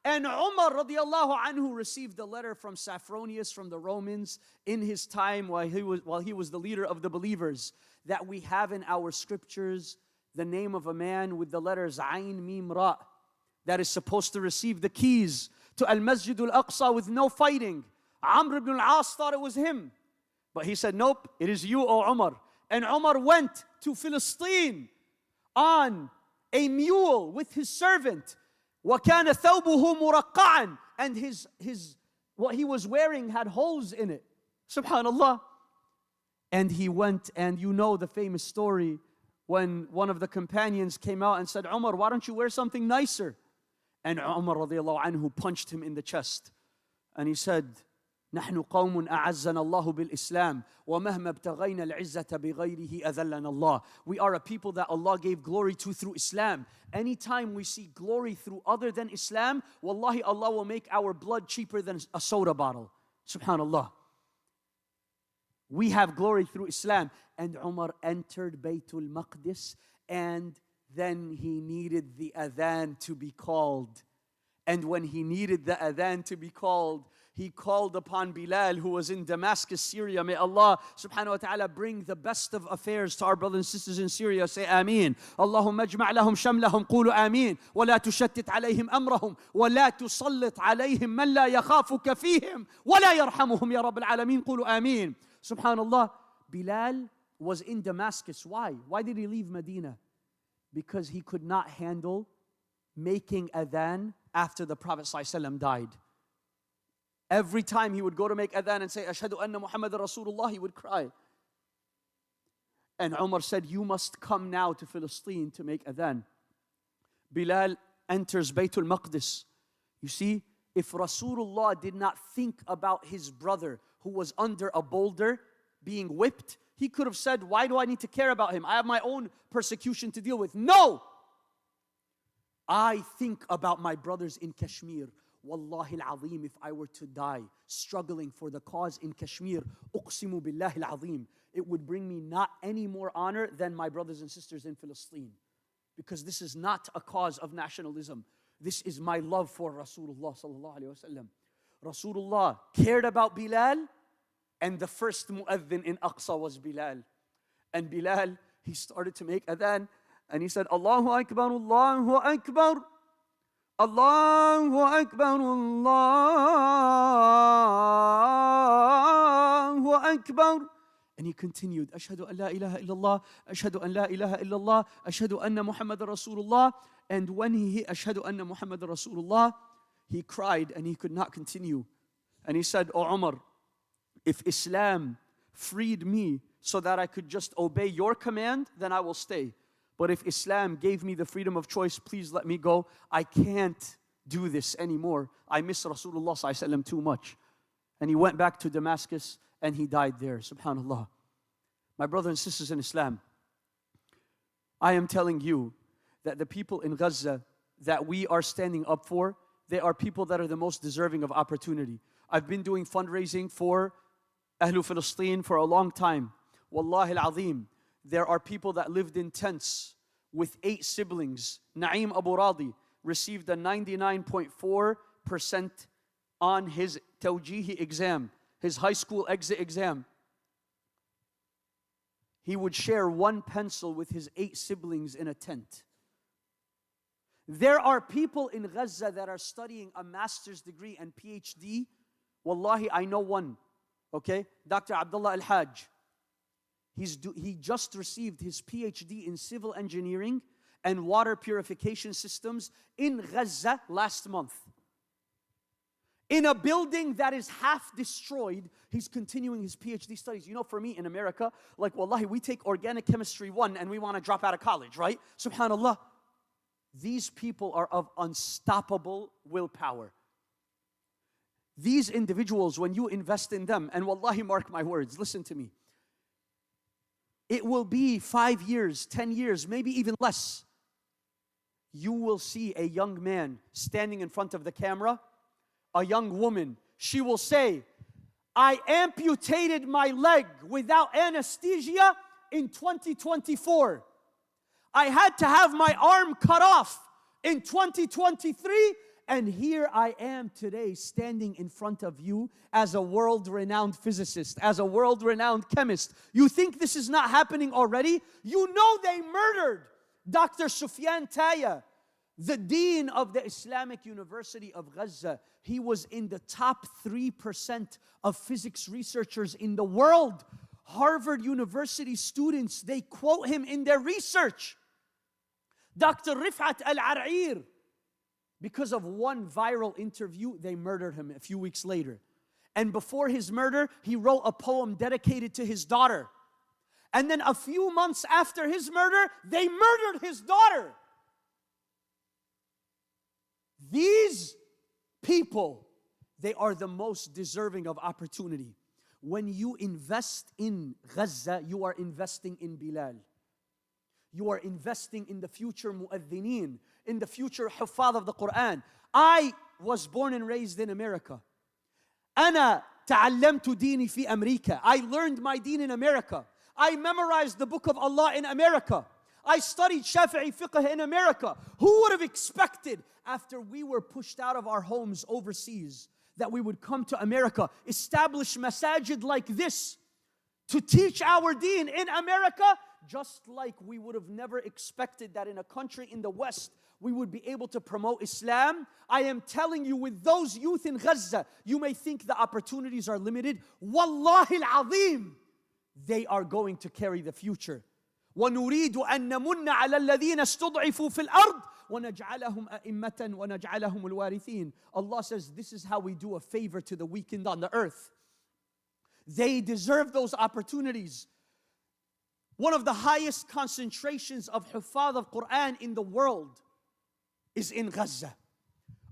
And Umar radiallahu anhu received a letter from Sophronius from the Romans in his time while he was the leader of the believers, that we have in our scriptures the name of a man with the letters Ayn Mim Ra that is supposed to receive the keys to Al-Masjid Al-Aqsa with no fighting. Amr ibn al-As thought it was him. But he said, nope, it is you, O Umar. And Umar went to Palestine on a mule with his servant. وَكَانَ ثَوْبُهُ مُرَقَّعًا. And what he was wearing had holes in it. Subhanallah. And he went, and you know the famous story when one of the companions came out and said, Umar, why don't you wear something nicer? And Umar radiallahu anhu punched him in the chest. And he said, نحن قوم أعزنا الله بالإسلام ومهما ابتغينا العزة بغيره أذلنا الله. We are a people that Allah gave glory to through Islam. Anytime we see glory through other than Islam, wallahi, Allah will make our blood cheaper than a soda bottle. Subhanallah. We have glory through Islam. And Umar entered Baytul Maqdis, and then he needed the adhan to be called. And when he needed the adhan to be called, he called upon Bilal, who was in Damascus, Syria. May Allah subhanahu wa ta'ala bring the best of affairs to our brothers and sisters in Syria. Say Ameen. Allahumma ajma' lahum shamlahum. Qulu Ameen. Wa la tushattit alayhim amrahum. Wa la tusallit alayhim man la yakhafuka fihim. Wa la yarhamuhum ya Rabbil alameen. Qulu Ameen. Subhanallah, Bilal was in Damascus. Why? Why did he leave Medina? Because he could not handle making adhan after the Prophet ﷺ died. Every time he would go to make adhan and say, Ashhadu anna Muhammad Rasulullah, he would cry. And Umar said, you must come now to Palestine to make adhan. Bilal enters Baytul Maqdis. You see, if Rasulullah did not think about his brother who was under a boulder being whipped, he could have said, why do I need to care about him? I have my own persecution to deal with. No! I think about my brothers in Kashmir. Wallahi al-azim, if I were to die struggling for the cause in Kashmir, uqsimu billahi al-azim, it would bring me not any more honor than my brothers and sisters in Palestine. Because this is not a cause of nationalism. This is my love for Rasulullah sallallahu alayhi wa sallam. Rasulullah cared about Bilal, and the first mu'adhin in Aqsa was Bilal. And Bilal, he started to make adhan, and he said, Allahu Akbar, Allahu Akbar. Allahu Akbar, Allahu Akbar. And he continued, Ashhadu an la ilaha illallah, Ashhadu an la ilaha illallah, Ashhadu anna Muhammad Rasulullah. And when he hit Ashhadu anna Muhammad Rasulullah, he cried and he could not continue. And he said, O Umar, if Islam freed me so that I could just obey your command, then I will stay. But if Islam gave me the freedom of choice, please let me go. I can't do this anymore. I miss Rasulullah ﷺ too much. And he went back to Damascus and he died there. Subhanallah. My brothers and sisters in Islam, I am telling you that the people in Gaza that we are standing up for, they are people that are the most deserving of opportunity. I've been doing fundraising for Ahlu Palestine for a long time. Wallahi al-azim. There are people that lived in tents with 8 siblings. Naeem Abu Radi received a 99.4% on his Tawjihi exam, his high school exit exam. He would share 1 pencil with his 8 siblings in a tent. There are people in Gaza that are studying a master's degree and PhD. Wallahi, I know one. Okay? Dr. Abdullah Al-Hajj. He just received his PhD in civil engineering and water purification systems in Gaza last month. In a building that is half destroyed, he's continuing his PhD studies. You know, for me in America, like wallahi, we take organic chemistry 1 and we want to drop out of college, right? Subhanallah. These people are of unstoppable willpower. These individuals, when you invest in them, and wallahi, mark my words, listen to me. It will be 5 years, 10 years, maybe even less. You will see a young man standing in front of the camera, a young woman. She will say, I amputated my leg without anesthesia in 2024. I had to have my arm cut off in 2023. And here I am today standing in front of you as a world-renowned physicist, as a world-renowned chemist. You think this is not happening already? You know they murdered Dr. Sufyan Taya, the dean of the Islamic University of Gaza. He was in the top 3% of physics researchers in the world. Harvard University students, they quote him in their research. Dr. Rifat Al-Ar'ir. Because of one viral interview, they murdered him a few weeks later. And before his murder, he wrote a poem dedicated to his daughter. And then a few months after his murder, they murdered his daughter. These people, they are the most deserving of opportunity. When you invest in Gaza, you are investing in Bilal. You are investing in the future mu'adhineen, in the future huffaz of the Quran. I was born and raised in America. أنا تعلمت ديني في أمريكا. I learned my deen in America. I memorized the book of Allah in America. I studied Shafi'i fiqh in America. Who would have expected after we were pushed out of our homes overseas that we would come to America, establish masajid like this to teach our deen in America, just like we would have never expected that in a country in the West we would be able to promote Islam. I am telling you, with those youth in Gaza, you may think the opportunities are limited. Wallahi al-azim, they are going to carry the future. وَنُرِيدُ أَن نَمُنَّ عَلَى الَّذِينَ اسْتُضْعِفُوا فِي الْأَرْضِ وَنَجْعَلَهُمْ أَئِمَّةً وَنَجْعَلَهُمُ الْوَارِثِينَ. Allah says, this is how we do a favor to the weakened on the earth. They deserve those opportunities. One of the highest concentrations of Huffaz of Quran in the world is in Gaza.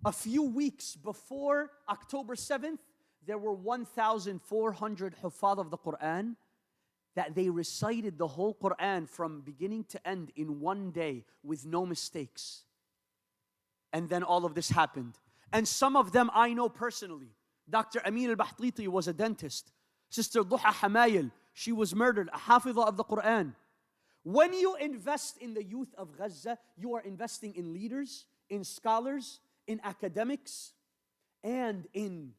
A few weeks before October 7th, there were 1,400 Huffaz of the Quran that they recited the whole Quran from beginning to end in one day with no mistakes. And then all of this happened. And some of them I know personally. Dr. Amin al-Bahtiti was a dentist. Sister Duha Hamayil, she was murdered, a hafidha of the Quran. When you invest in the youth of Gaza, you are investing in leaders, in scholars, in academics, and in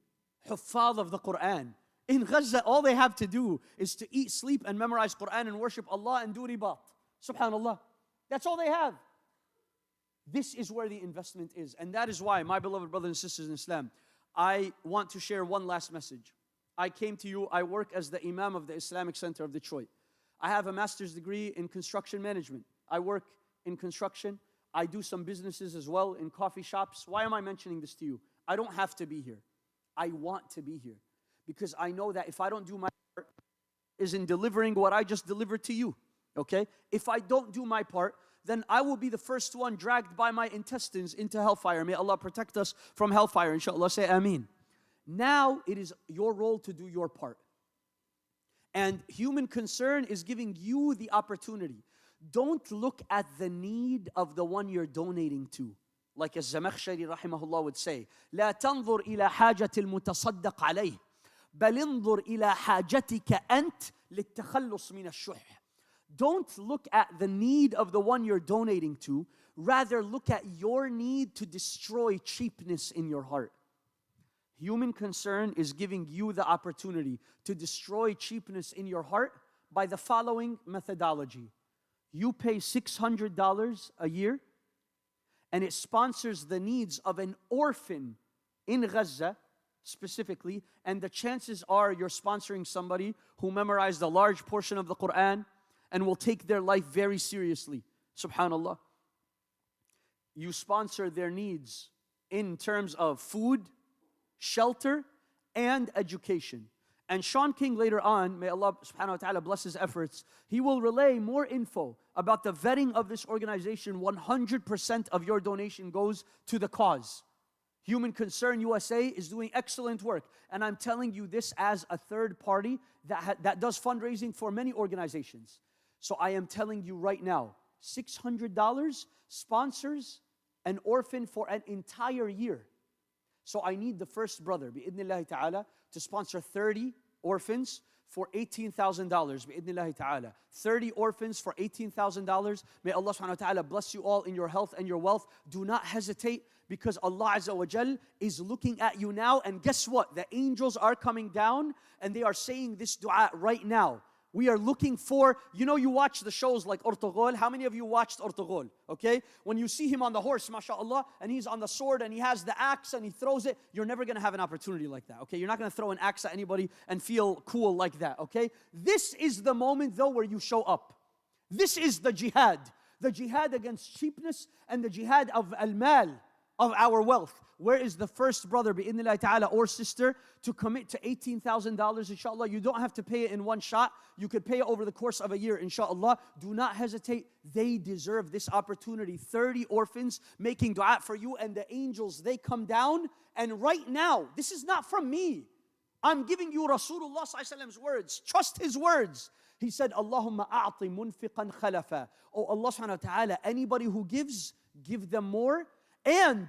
Huffaz of the Quran. In Gaza, all they have to do is to eat, sleep, and memorize Quran and worship Allah and do ribat. Subhanallah. That's all they have. This is where the investment is. And that is why, my beloved brothers and sisters in Islam, I want to share one last message. I came to you, I work as the Imam of the Islamic Center of Detroit. I have a master's degree in construction management. I work in construction. I do some businesses as well in coffee shops. Why am I mentioning this to you? I don't have to be here. I want to be here. Because I know that if I don't do my part, is in delivering what I just delivered to you, okay? If I don't do my part, then I will be the first one dragged by my intestines into hellfire. May Allah protect us from hellfire, inshallah. Say Ameen. Now it is your role to do your part. And human concern is giving you the opportunity. Don't look at the need of the one you're donating to. Like as Zamakhshari rahimahullah would say, لا تنظر إلى حاجة المتصدق عليه بل انظر إلى حاجتك أنت للتخلص من الشح. Don't look at the need of the one you're donating to. Rather, look at your need to destroy cheapness in your heart. Human concern is giving you the opportunity to destroy cheapness in your heart by the following methodology. You pay $600 a year, and it sponsors the needs of an orphan in Gaza, specifically, and the chances are you're sponsoring somebody who memorized a large portion of the Quran and will take their life very seriously. Subhanallah. You sponsor their needs in terms of food, shelter, and education. And Shaun King later on, may Allah subhanahu wa ta'ala bless his efforts, he will relay more info about the vetting of this organization. 100% of your donation goes to the cause. Human Concern USA is doing excellent work. And I'm telling you this as a third party that does fundraising for many organizations. So I am telling you right now, $600 sponsors an orphan for an entire year. So I need the first brother, bi'idhnillahi ta'ala, to sponsor 30 orphans for $18,000, bi'idhnillahi ta'ala. 30 orphans for $18,000. May Allah subhanahu wa ta'ala bless you all in your health and your wealth. Do not hesitate, because Allah Azza wa Jal is looking at you now. And guess what? The angels are coming down and they are saying this dua right now. We are looking for, you watch the shows like Ortogol. How many of you watched Ortogol? Okay? When you see him on the horse, mashallah, and he's on the sword and he has the axe and he throws it, you're never going to have an opportunity like that. Okay? You're not going to throw an axe at anybody and feel cool like that. Okay? This is the moment though where you show up. This is the jihad. The jihad against cheapness and the jihad of al-mal, of our wealth. Where is the first brother, bi'idhnillahi ta'ala, or sister, to commit to $18,000, inshallah? You don't have to pay it in one shot. You could pay it over the course of a year, inshallah. Do not hesitate. They deserve this opportunity. 30 orphans making dua for you, and the angels, they come down. And right now, this is not from me. I'm giving you Rasulullah sallallahu alaihi wasallam's words. Trust his words. He said, Allahumma a'ti munfiqan khalafa. Oh Allah subhanahu wa ta'ala, anybody who gives, give them more. And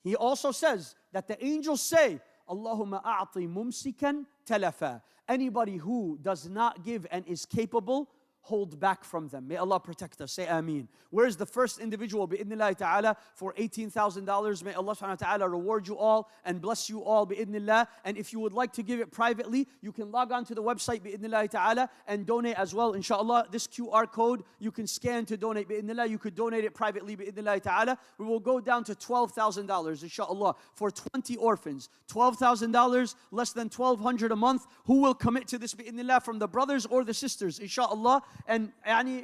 he also says that the angels say, Allahumma a'ti mumsikan talafa. Anybody who does not give and is capable, hold back from them. May Allah protect us. Say Ameen. Where is the first individual, bi'idhnillahi ta'ala, for $18,000? May Allah subhanahu wa ta'ala reward you all and bless you all, bi'idhnillah. And if you would like to give it privately, you can log on to the website, bi'idhnillahi ta'ala, and donate as well, inshallah. This QR code you can scan to donate, bi'idhnillah. You could donate it privately, bi'idhnillahi ta'ala. We will go down to $12,000, inshallah, for 20 orphans. $12,000, less than $1,200 a month. Who will commit to this, bi'idhnillah, from the brothers or the sisters, inshallah? And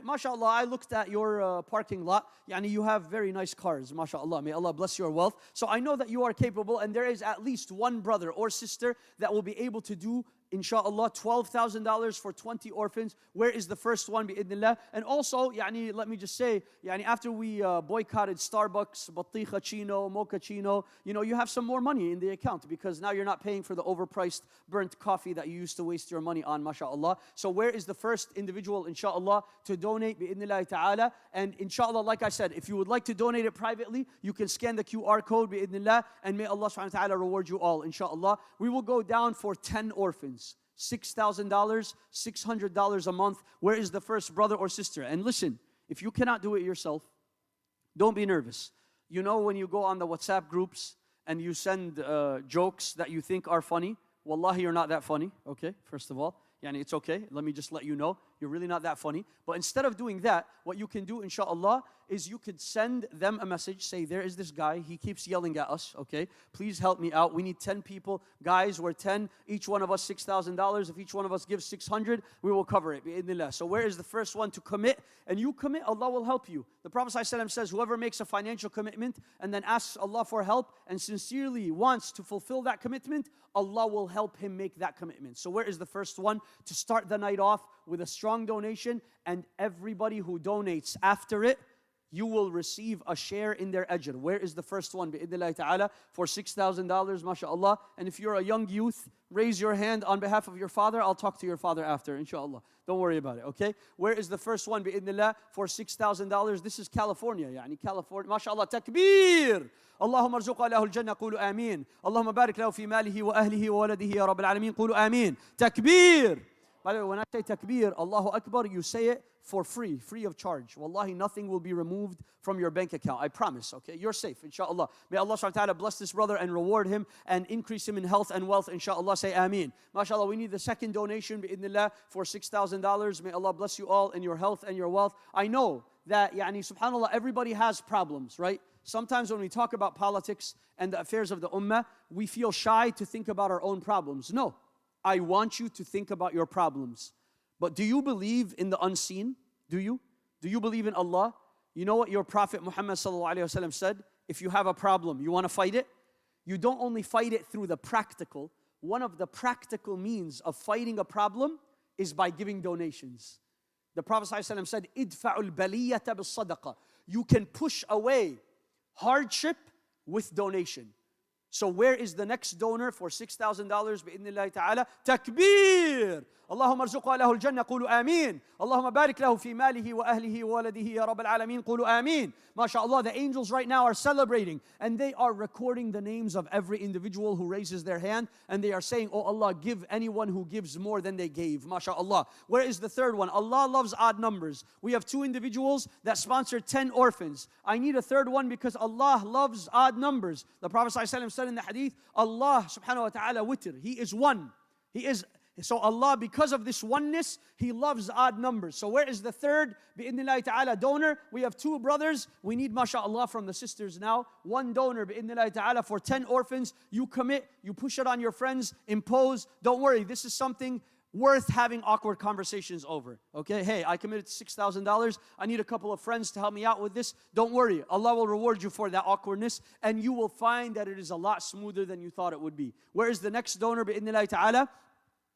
mashallah, I looked at your parking lot. You have very nice cars, mashallah. May Allah bless your wealth. So I know that you are capable, and there is at least one brother or sister that will be able to do, inshallah, $12,000 for 20 orphans. Where is the first one, bi'idhnillah? And also, let me just say, after we boycotted Starbucks, Batticha Chino, Mochaccino, you have some more money in the account because now you're not paying for the overpriced burnt coffee that you used to waste your money on, mashallah. So where is the first individual, inshallah, to donate, bi'idhnillahi ta'ala? And inshallah, like I said, if you would like to donate it privately, you can scan the QR code, bi'idhnillah, and may Allah subhanahu wa ta'ala reward you all, inshallah. We will go down for 10 orphans. $6,000, $600 a month. Where is the first brother or sister? And listen, if you cannot do it yourself, don't be nervous. When you go on the WhatsApp groups and you send jokes that you think are funny, wallahi, you're not that funny, okay, first of all. It's okay. Let me just let you know, you're really not that funny. But instead of doing that, what you can do, inshallah, is you could send them a message, say, there is this guy, he keeps yelling at us, okay? Please help me out. We need 10 people. Guys, we're 10, each one of us $6,000. If each one of us gives 600, we will cover it, bi'idhnillah. So where is the first one to commit? And you commit, Allah will help you. The Prophet ﷺ says, whoever makes a financial commitment and then asks Allah for help and sincerely wants to fulfill that commitment, Allah will help him make that commitment. So where is the first one to start the night off with a strong donation? And everybody who donates after it, you will receive a share in their ajr. Where is the first one, bi'idhnillahi ta'ala, for $6,000, mashallah. And if you're a young youth, raise your hand on behalf of your father. I'll talk to your father after, inshallah. Don't worry about it, okay? Where is the first one, bi'idhnillah, for $6,000? This is California, California. Mashallah, takbir! اللهم ارزق له الجنة قولوا آمين اللهم بارك له في ماله وأهله وولده يا رب العالمين قولوا آمين تكبير. By the way, when I say takbir, Allahu Akbar, you say it for free of charge. Wallahi, nothing will be removed from your bank account. I promise, okay? You're safe, inshallah. May Allah subhanahu wa ta'ala bless this brother and reward him and increase him in health and wealth, inshallah. Say Ameen. MashaAllah, we need the second donation, bi'idhnillah, for $6,000. May Allah bless you all in your health and your wealth. I know that, subhanAllah, everybody has problems, right? Sometimes when we talk about politics and the affairs of the ummah, we feel shy to think about our own problems. No. I want you to think about your problems. But do you believe in the unseen? Do you? Do you believe in Allah? You know what your Prophet Muhammad ﷺ said? If you have a problem, you want to fight it? You don't only fight it through the practical. One of the practical means of fighting a problem is by giving donations. The Prophet ﷺ said, "Idfa'ul baliyata bis-sadaqa." You can push away hardship with donation. So where is the next donor for $6,000 bi'idhnillahi ta'ala? Takbir! اللهم ارزقه له الجنة قولوا آمين اللهم بارك له في ماله وأهله وولده يا رب العالمين قولوا آمين. MashaAllah, the angels right now are celebrating and they are recording the names of every individual who raises their hand and they are saying, oh Allah, give anyone who gives more than they gave. MashaAllah. Where is the third one? Allah loves odd numbers. We have 2 individuals that sponsored 10 orphans. I need a third one because Allah loves odd numbers. The Prophet ﷺ said in the hadith, Allah subhanahu wa ta'ala witr. He is one. So Allah, because of this oneness, He loves odd numbers. So where is the third, bi'idhnillahi ta'ala, donor? We have 2 brothers. We need, mashallah, from the sisters now. 1 donor, bi'idhnillahi ta'ala, for 10 orphans. You commit, you push it on your friends, impose. Don't worry, this is something worth having awkward conversations over. Okay, hey, I committed to $6,000. I need a couple of friends to help me out with this. Don't worry, Allah will reward you for that awkwardness and you will find that it is a lot smoother than you thought it would be. Where is the next donor, bi'idhnillahi ta'ala?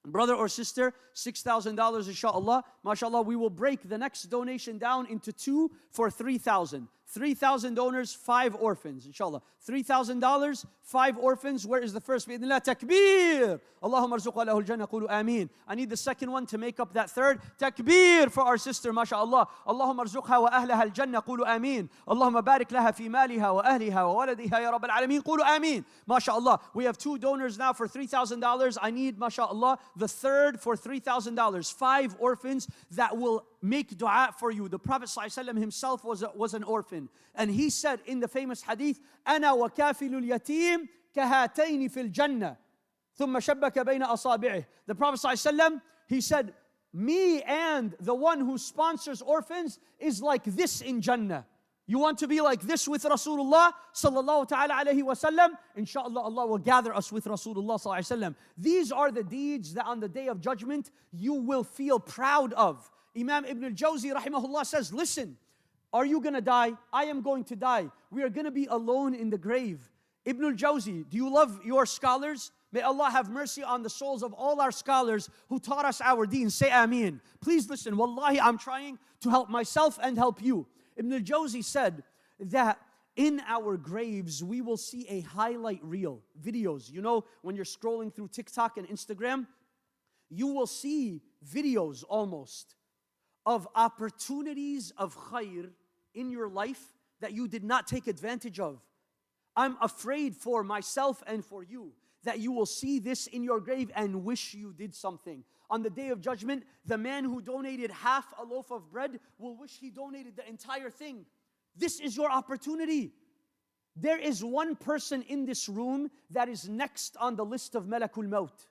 Brother or sister, $6,000 inshallah. MashaAllah, we will break the next donation down into 2 for $3,000. 3,000 donors, 5 orphans, inshallah. $3,000, 5 orphans. Where is the first? Bi'idhnillah, takbir. Allahumma arzuqha lahu al-jannah, qulu ameen. I need the second one to make up that third. Takbir for our sister, mashallah. Allahumma arzuqha wa ahlaha al-jannah, qulu ameen. Allahumma barik laha fi maliha wa ahliha wa waladiha ya rabbal alameen, qulu ameen. Mashallah. We have 2 donors now for $3,000. I need, mashallah, the third for $3,000. 5 orphans that will make dua for you. The Prophet ﷺ himself was an orphan. And he said in the famous hadith, أَنَا وَكَافِلُ الْيَتِيمِ كَهَاتَيْنِ فِي الْجَنَّةِ ثُمَّ شَبَّكَ بَيْنَ أَصَابِعِهِ. The Prophet ﷺ, he said, me and the one who sponsors orphans is like this in Jannah. You want to be like this with Rasulullah sallallahu ta'ala alayhi wa sallam? Inshallah, Allah will gather us with Rasulullah sallallahu alayhi wa sallam. These are the deeds that on the day of judgment you will feel proud of. Imam Ibn al-Jawzi rahimahullah says, listen, are you going to die? I am going to die. We are going to be alone in the grave. Ibn al-Jawzi, do you love your scholars? May Allah have mercy on the souls of all our scholars who taught us our deen. Say ameen. Please listen. Wallahi, I'm trying to help myself and help you. Ibn al-Jawzi said that in our graves, we will see a highlight reel, videos. You know, when you're scrolling through TikTok and Instagram, you will see videos almost of opportunities of khair in your life that you did not take advantage of. I'm afraid for myself and for you that you will see this in your grave and wish you did something. On the day of judgment, the man who donated half a loaf of bread will wish he donated the entire thing. This is your opportunity. There is one person in this room that is next on the list of Malakul Maut.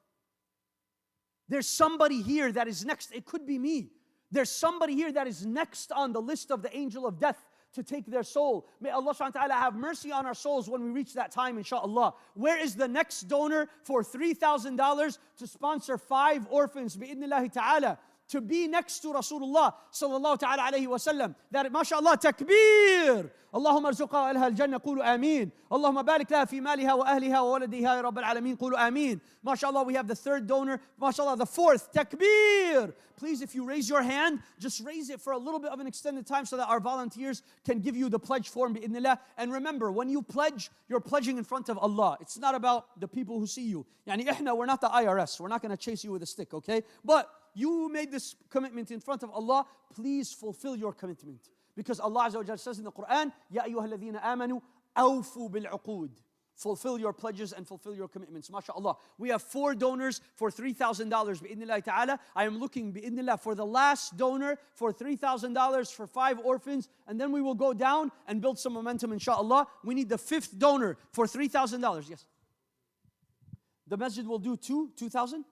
There's somebody here that is next. It could be me. There's somebody here that is next on the list of the angel of death to take their soul. May Allah subhanahu wa ta'ala have mercy on our souls when we reach that time, inshallah. Where is the next donor for $3,000 to sponsor 5 orphans, bi'idhnillahi ta'ala? To be next to Rasulullah sallallahu ta'ala alayhi wa sallam. That, mashallah, takbir. اللهم ارزقها أهلها الجنة قولوا آمين. اللهم بارك لها في مالها وأهلها وولدها يا رب العالمين قولوا آمين. MashaAllah, we have the 3rd donor. MashaAllah, the 4th. Takbir. Please, if you raise your hand, just raise it for a little bit of an extended time so that our volunteers can give you the pledge form bi'idhnillah. And remember, when you pledge, you're pledging in front of Allah. It's not about the people who see you. Yani, we're not the IRS. We're not going to chase you with a stick, okay? But you made this commitment in front of Allah. Please fulfill your commitment. Because Allah Azza wa Jalla says in the Quran, Ya ayyuha alladhina amanu, awfu bil-uqud. Fulfill your pledges and fulfill your commitments. MashaAllah. We have 4 donors for $3,000. Bi'idhnillahi ta'ala. I am looking, bi'idhnillah, for the last donor for $3,000 for 5 orphans. And then we will go down and build some momentum, inshallah. We need the 5th donor for $3,000. Yes. The masjid will do 2,000?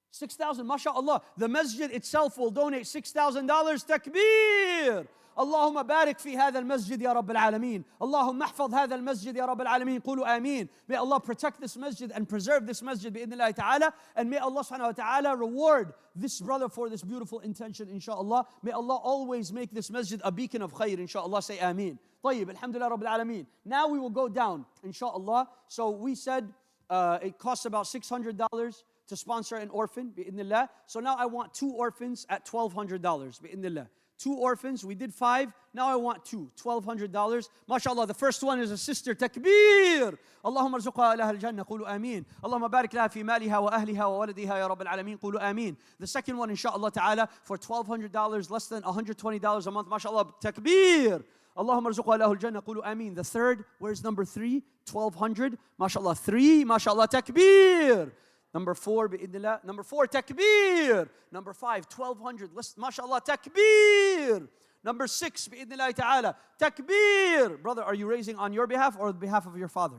6,000, mashallah. The masjid itself will donate $6,000. Takbir. اللهم بارك في هذا المسجد يا رب العالمين. اللهم احفظ هذا المسجد يا رب العالمين. قولوا آمين. May Allah protect this masjid and preserve this masjid بإذن الله تعالى. And may Allah subhanahu wa ta'ala reward this brother for this beautiful intention, inshallah. May Allah always make this masjid a beacon of khair, inshallah. Say Ameen. طيب, alhamdulillah rabbil alameen. Now we will go down, inshallah. So we said it costs about $600 to sponsor an orphan, bi'idhnillah. So now I want 2 orphans at $1,200, bi'idhnillah. 2 orphans, we did 5, now I want 2, $1,200. MashaAllah, the first one is a sister, takbir. اللهم ارزقها أهلها الجنة قولوا آمين. اللهم بارك لها في مالها وأهلها وولدها يا رب العالمين قولوا آمين. The second one, inshallah ta'ala, for $1,200, less than $120 a month, MashaAllah, takbir. اللهم ارزقها أهلها الجنة قولوا آمين. The third, where's number 3? 1,200, MashaAllah, 3, MashaAllah, takbir. Number 4, bi'idhnillah. Number 4, takbir. Number 5, 1,200. MashaAllah, takbir. Number 6, bi'idhnillah ta'ala, takbir. Brother, are you raising on your behalf or on behalf of your father?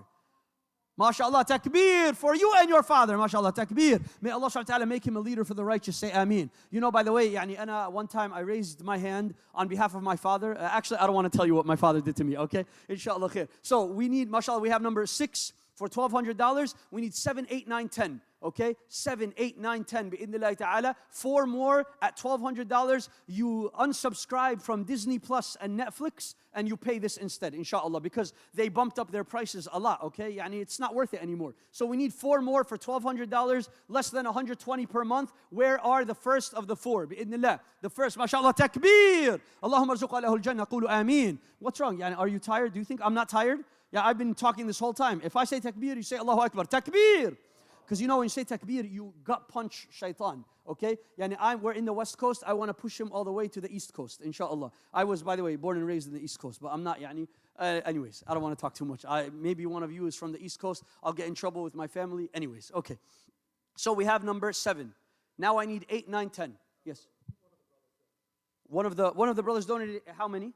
MashaAllah, takbir for you and your father. MashaAllah, takbir. May Allah subhanahu wa ta'ala make him a leader for the righteous. Say ameen. You know, by the way, one time I raised my hand on behalf of my father. Actually, I don't want to tell you what my father did to me, okay? Inshallah khair. So we need, mashallah, we have number 6 for $1,200. We need 7, 8, 9, 10. Okay, 7, 8, 9, 10, bi'idhnillahi ta'ala. 4 more at $1,200. You unsubscribe from Disney Plus and Netflix, and you pay this instead, inshallah, because they bumped up their prices a lot, okay? Yani, it's not worth it anymore. So we need 4 more for $1,200, less than $120 per month. Where are the first of the 4? Bi'idhnillah. The first, mashallah, takbir. Allahumma arzuqa lahul jannah, qulu ameen. What's wrong? Yani, are you tired? Do you think I'm not tired? Yeah, I've been talking this whole time. If I say takbir, you say Allahu Akbar. Takbir. Because you know when you say takbir, you gut punch shaitan, okay? Yani we're in the West Coast, I want to push him all the way to the East Coast, inshallah. I was, by the way, born and raised in the East Coast, but I'm not, anyways, I don't want to talk too much. Maybe one of you is from the East Coast, I'll get in trouble with my family. Anyways, okay. So we have number 7. Now I need 8, 9, 10. Yes? One of the brothers donated how many?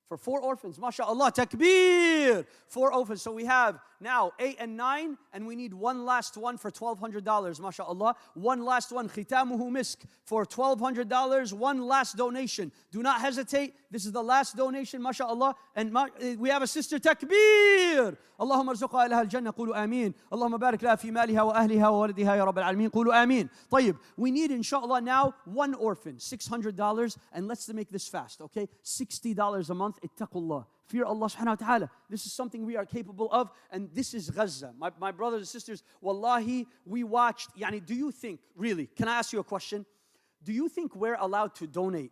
For 4 orphans, mashallah, takbir! 4 orphans. So we have now 8 and 9, and we need one last one for $1,200, mashallah. One last one, khitamuhu misk, for $1,200. One last donation. Do not hesitate. This is the last donation, mashallah. And we have a sister, takbir! اللهم ارزقها لها الجنة قولوا آمين. اللهم بارك لها في مالها وأهلها وولدها يا رب العالمين قولوا آمين. طيب, we need inshallah now one orphan, $600, and let's make this fast, okay? $60 a month, ittaqullah. Fear Allah subhanahu wa ta'ala. This is something we are capable of, and this is Gaza. My brothers and sisters, wallahi, we watched, do you think, really, can I ask you a question? Do you think we're allowed to donate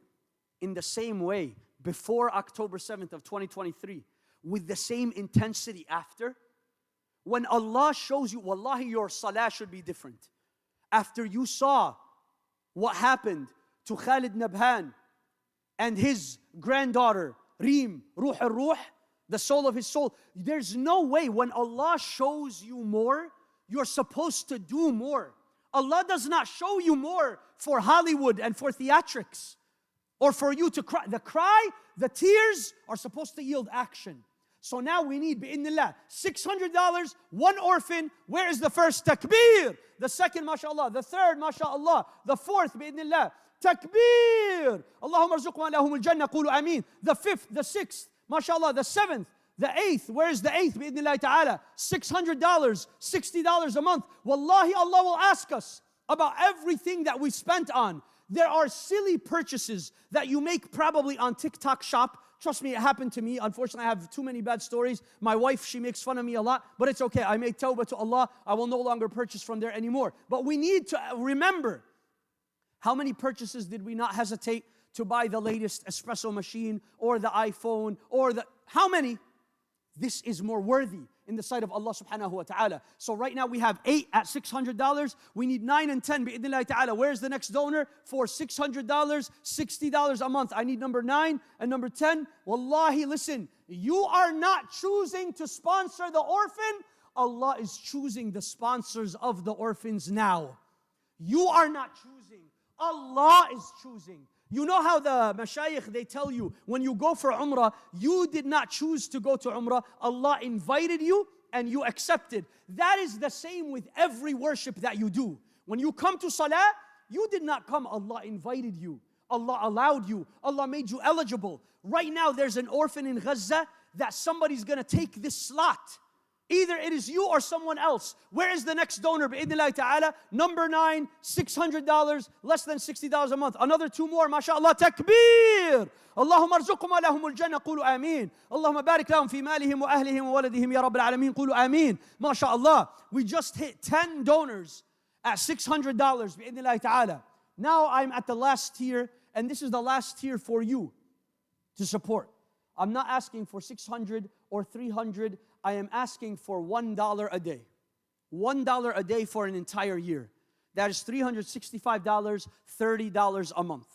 in the same way before October 7th of 2023 with the same intensity after? When Allah shows you, wallahi, your salah should be different. After you saw what happened to Khalid Nabhan and his granddaughter, Reem, Ruh al-Ruh, the soul of his soul, there's no way when Allah shows you more, you're supposed to do more. Allah does not show you more for Hollywood and for theatrics or for you to cry. The tears are supposed to yield action. So now we need, bi'idhnillah, $600, one orphan. Where is the first? Takbir. The second, mashallah. The third, mashallah. The fourth, bi'idhnillah. Takbir. Allahumma arzuqna lahum al-jannah. Qulu ameen. The fifth, the sixth, mashallah. The seventh, the eighth. Where is the eighth? Bi'idhnillah ta'ala. $600, $60 a month. Wallahi, Allah will ask us about everything that we spent on. There are silly purchases that you make probably on TikTok shop. Trust me, it happened to me. Unfortunately, I have too many bad stories. My wife, she makes fun of me a lot, but it's okay. I made tawbah to Allah. I will no longer purchase from there anymore. But we need to remember, how many purchases did we not hesitate to buy the latest espresso machine or the iPhone or how many? This is more worthy in the sight of Allah subhanahu wa ta'ala. So right now we have 8 at $600. We need 9 and 10 bi'idhnillahi ta'ala. Where's the next donor? For $600, $60 a month. I need number 9 and number 10. Wallahi, listen, you are not choosing to sponsor the orphan. Allah is choosing the sponsors of the orphans now. You are not choosing. Allah is choosing. You know how the mashayikh, they tell you, when you go for umrah, you did not choose to go to umrah. Allah invited you and you accepted. That is the same with every worship that you do. When you come to salah, you did not come. Allah invited you. Allah allowed you. Allah made you eligible. Right now, there's an orphan in Gaza that somebody's going to take this slot. Either it is you or someone else. Where is the next donor? Bi'idhnillahi ta'ala. Number 9, $600, less than $60 a month. Another 2 more, mashallah, takbir. Allahumma arzuqhum lahum al-jannah, qulu ameen. Allahumma barik lahum fi malihim wa ahlihim wa waladihim ya rabb al-alameen, qulu ameen. Mashallah, we just hit 10 donors at $600, bi'idhnillahi ta'ala. Now I'm at the last tier, and this is the last tier for you to support. I'm not asking for 600 or 300. I am asking for $1 a day. $1 a day for an entire year. That is $365, $30 a month.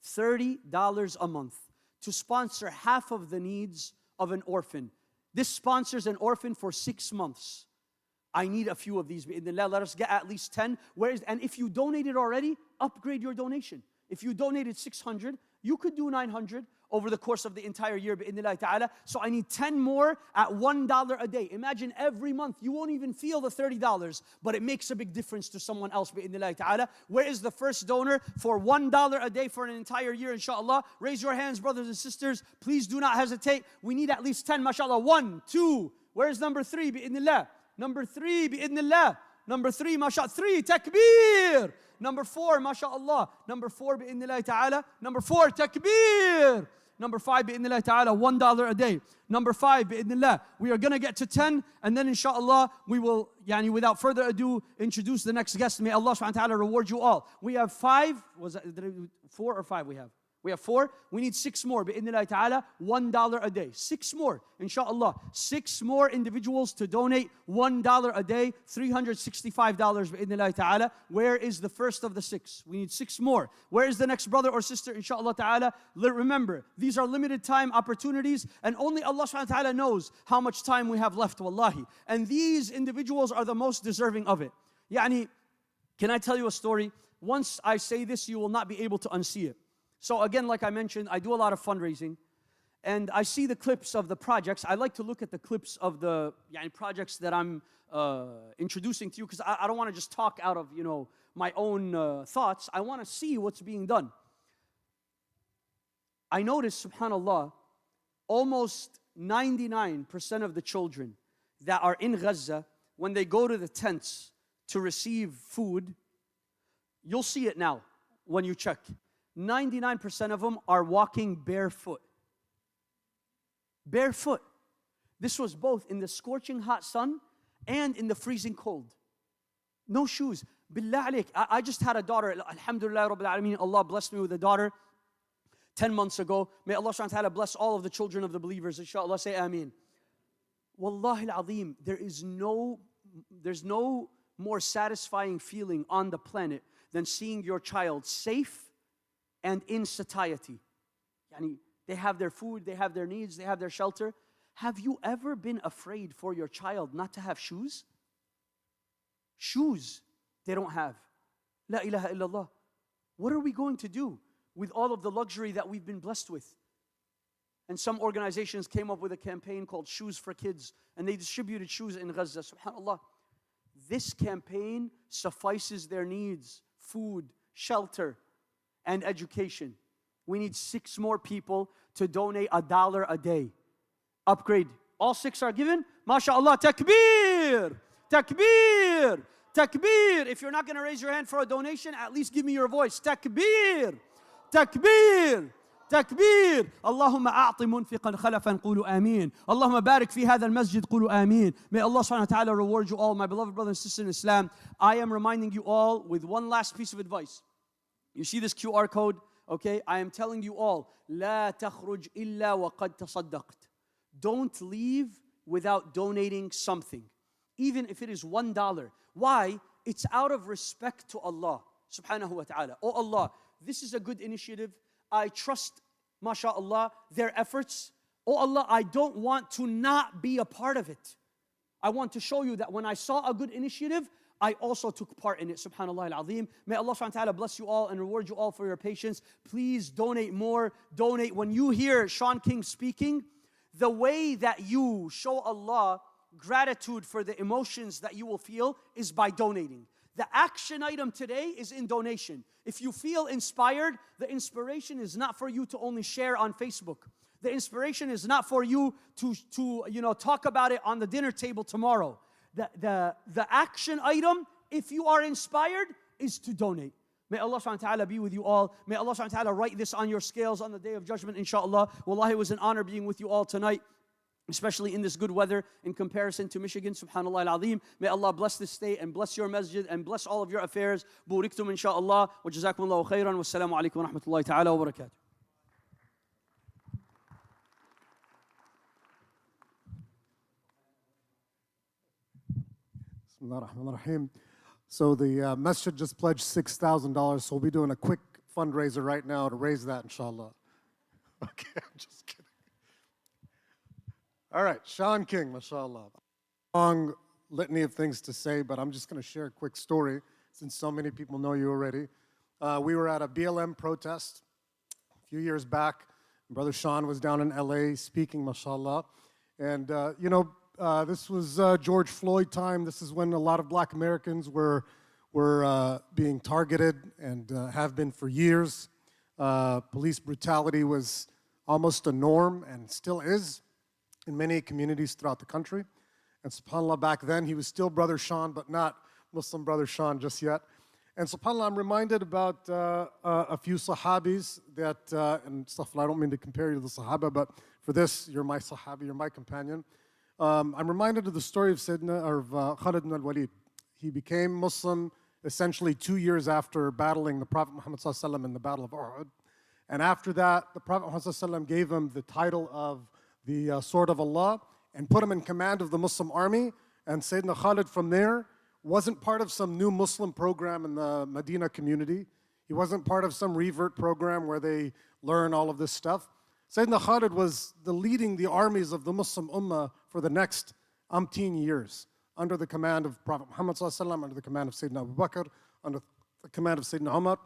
$30 a month to sponsor half of the needs of an orphan. This sponsors an orphan for 6 months. I need a few of these. Let us get at least 10. And if you donated already, upgrade your donation. If you donated 600, you could do 900 over the course of the entire year, bi'idhnillahi ta'ala. So I need 10 more at $1 a day. Imagine every month, you won't even feel the $30, but it makes a big difference to someone else, bi'idhnillahi ta'ala. Where is the first donor for $1 a day for an entire year, inshallah? Raise your hands, brothers and sisters. Please do not hesitate. We need at least 10, mashallah. 1, 2. Where is number 3, bi'idhnillah? Number 3, bi'idhnillah. Number 3, mashallah. 3, takbir. Number 4, mashallah. Number 4, bi'idhnillahi ta'ala. Number 4, takbir. Number 5, bi'idhnillah ta'ala, $1 a day. Number 5, bi'idhnillah, we are going to get to 10, and then inshallah, we will, without further ado, introduce the next guest. May Allah subhanahu wa ta'ala reward you all. We have 5, 4 or 5 we have? We have 4. We need 6 more. Bi'idhnillah ta'ala, $1 a day. 6 more, inshallah. 6 more individuals to donate $1 a day, $365. Bi'idhnillah ta'ala. Where is the first of the 6? We need 6 more. Where is the next brother or sister, inshallah ta'ala? Remember, these are limited time opportunities, and only Allah subhanahu wa ta'ala knows how much time we have left, wallahi. And these individuals are the most deserving of it. Can I tell you a story? Once I say this, you will not be able to unsee it. So again, like I mentioned, I do a lot of fundraising. And I see the clips of the projects. I like to look at the clips of the projects that I'm introducing to you, because I don't want to just talk out of my own thoughts. I want to see what's being done. I noticed, subhanAllah, almost 99% of the children that are in Gaza, when they go to the tents to receive food, you'll see it now when you check. 99% of them are walking barefoot. Barefoot. This was both in the scorching hot sun and in the freezing cold. No shoes. Billah alayk. I just had a daughter. Alhamdulillah Rabbil Alameen. Allah blessed me with a daughter 10 months ago. May Allah subhanahu wa ta'ala bless all of the children of the believers. Inshallah, say ameen. Wallahi al-azim, there's no more satisfying feeling on the planet than seeing your child safe and in satiety. They have their food, they have their needs, they have their shelter. Have you ever been afraid for your child not to have shoes? Shoes they don't have. La ilaha illallah. What are we going to do with all of the luxury that we've been blessed with? And some organizations came up with a campaign called Shoes for Kids, and they distributed shoes in Gaza. SubhanAllah. This campaign suffices their needs: food, shelter, and education. We need 6 more people to donate $1 a day. Upgrade. All 6 are given. MashaAllah. Takbir! Takbir! Takbir! If you're not going to raise your hand for a donation, at least give me your voice. Takbir! Takbir! تكبير اللهم أعط منفقا خلفا قولوا آمين اللهم بارك في هذا المسجد قولوا آمين. May Allah subhanahu wa ta'ala reward you all. My beloved brothers and sisters in Islam, I am reminding you all with one last piece of advice. You see this QR code? Okay, I am telling you all, لا تخرج إلا وقد تصدقت. Don't leave without donating something, even if it is $1. Why? It's out of respect to Allah subhanahu wa ta'ala. Oh Allah, this is a good initiative. I trust, mashallah, their efforts. Oh Allah, I don't want to not be a part of it. I want to show you that when I saw a good initiative, I also took part in it. Subhanallah al-azim. May Allah subhanahu wa ta'ala bless you all and reward you all for your patience. Please donate more. Donate. When you hear Shaun King speaking, the way that you show Allah gratitude for the emotions that you will feel is by donating. The action item today is in donation. If you feel inspired, the inspiration is not for you to only share on Facebook. The inspiration is not for you to talk about it on the dinner table tomorrow. The action item, if you are inspired, is to donate. May Allah subhanahu wa ta'ala be with you all. May Allah subhanahu wa ta'ala write this on your scales on the day of judgment, inshallah. Wallahi, it was an honor being with you all tonight, especially in this good weather in comparison to Michigan. Subhanallah al-azim. May Allah bless this state and bless your masjid and bless all of your affairs. Buriktum inshaAllah. Wa jazakumullahu khairan. Wassalamu alaikum wa rahmatullahi ta'ala wa barakatuh. Bismillah ar-Rahman ar-Rahim. So the masjid just pledged $6,000, so we'll be doing a quick fundraiser right now to raise that, inshallah. Okay, I'm just kidding. All right, Shaun King, mashallah. Long litany of things to say, but I'm just going to share a quick story since so many people know you already. We were at a BLM protest a few years back. Brother Shaun was down in LA speaking, mashallah. And, this was George Floyd time. This is when a lot of black Americans were being targeted and have been for years. Police brutality was almost a norm and still is in many communities throughout the country. And subhanAllah, back then, he was still Brother Shaun, but not Muslim Brother Shaun just yet. And subhanAllah, I'm reminded about a few Sahabis that, and astaghfirullah, I don't mean to compare you to the Sahaba, but for this, you're my Sahabi, you're my companion. I'm reminded of the story of Khalid ibn al-Walid. He became Muslim essentially 2 years after battling the Prophet Muhammad ﷺ in the Battle of Uhud. And after that, the Prophet Muhammad ﷺ gave him the title of the Sword of Allah and put him in command of the Muslim army. And Sayyidina Khalid from there wasn't part of some new Muslim program in the Medina community. He wasn't part of some revert program where they learn all of this stuff. Sayyidina Khalid was leading the armies of the Muslim Ummah for the next umpteen years under the command of Prophet Muhammad ﷺ, under the command of Sayyidina Abu Bakr, under the command of Sayyidina Umar.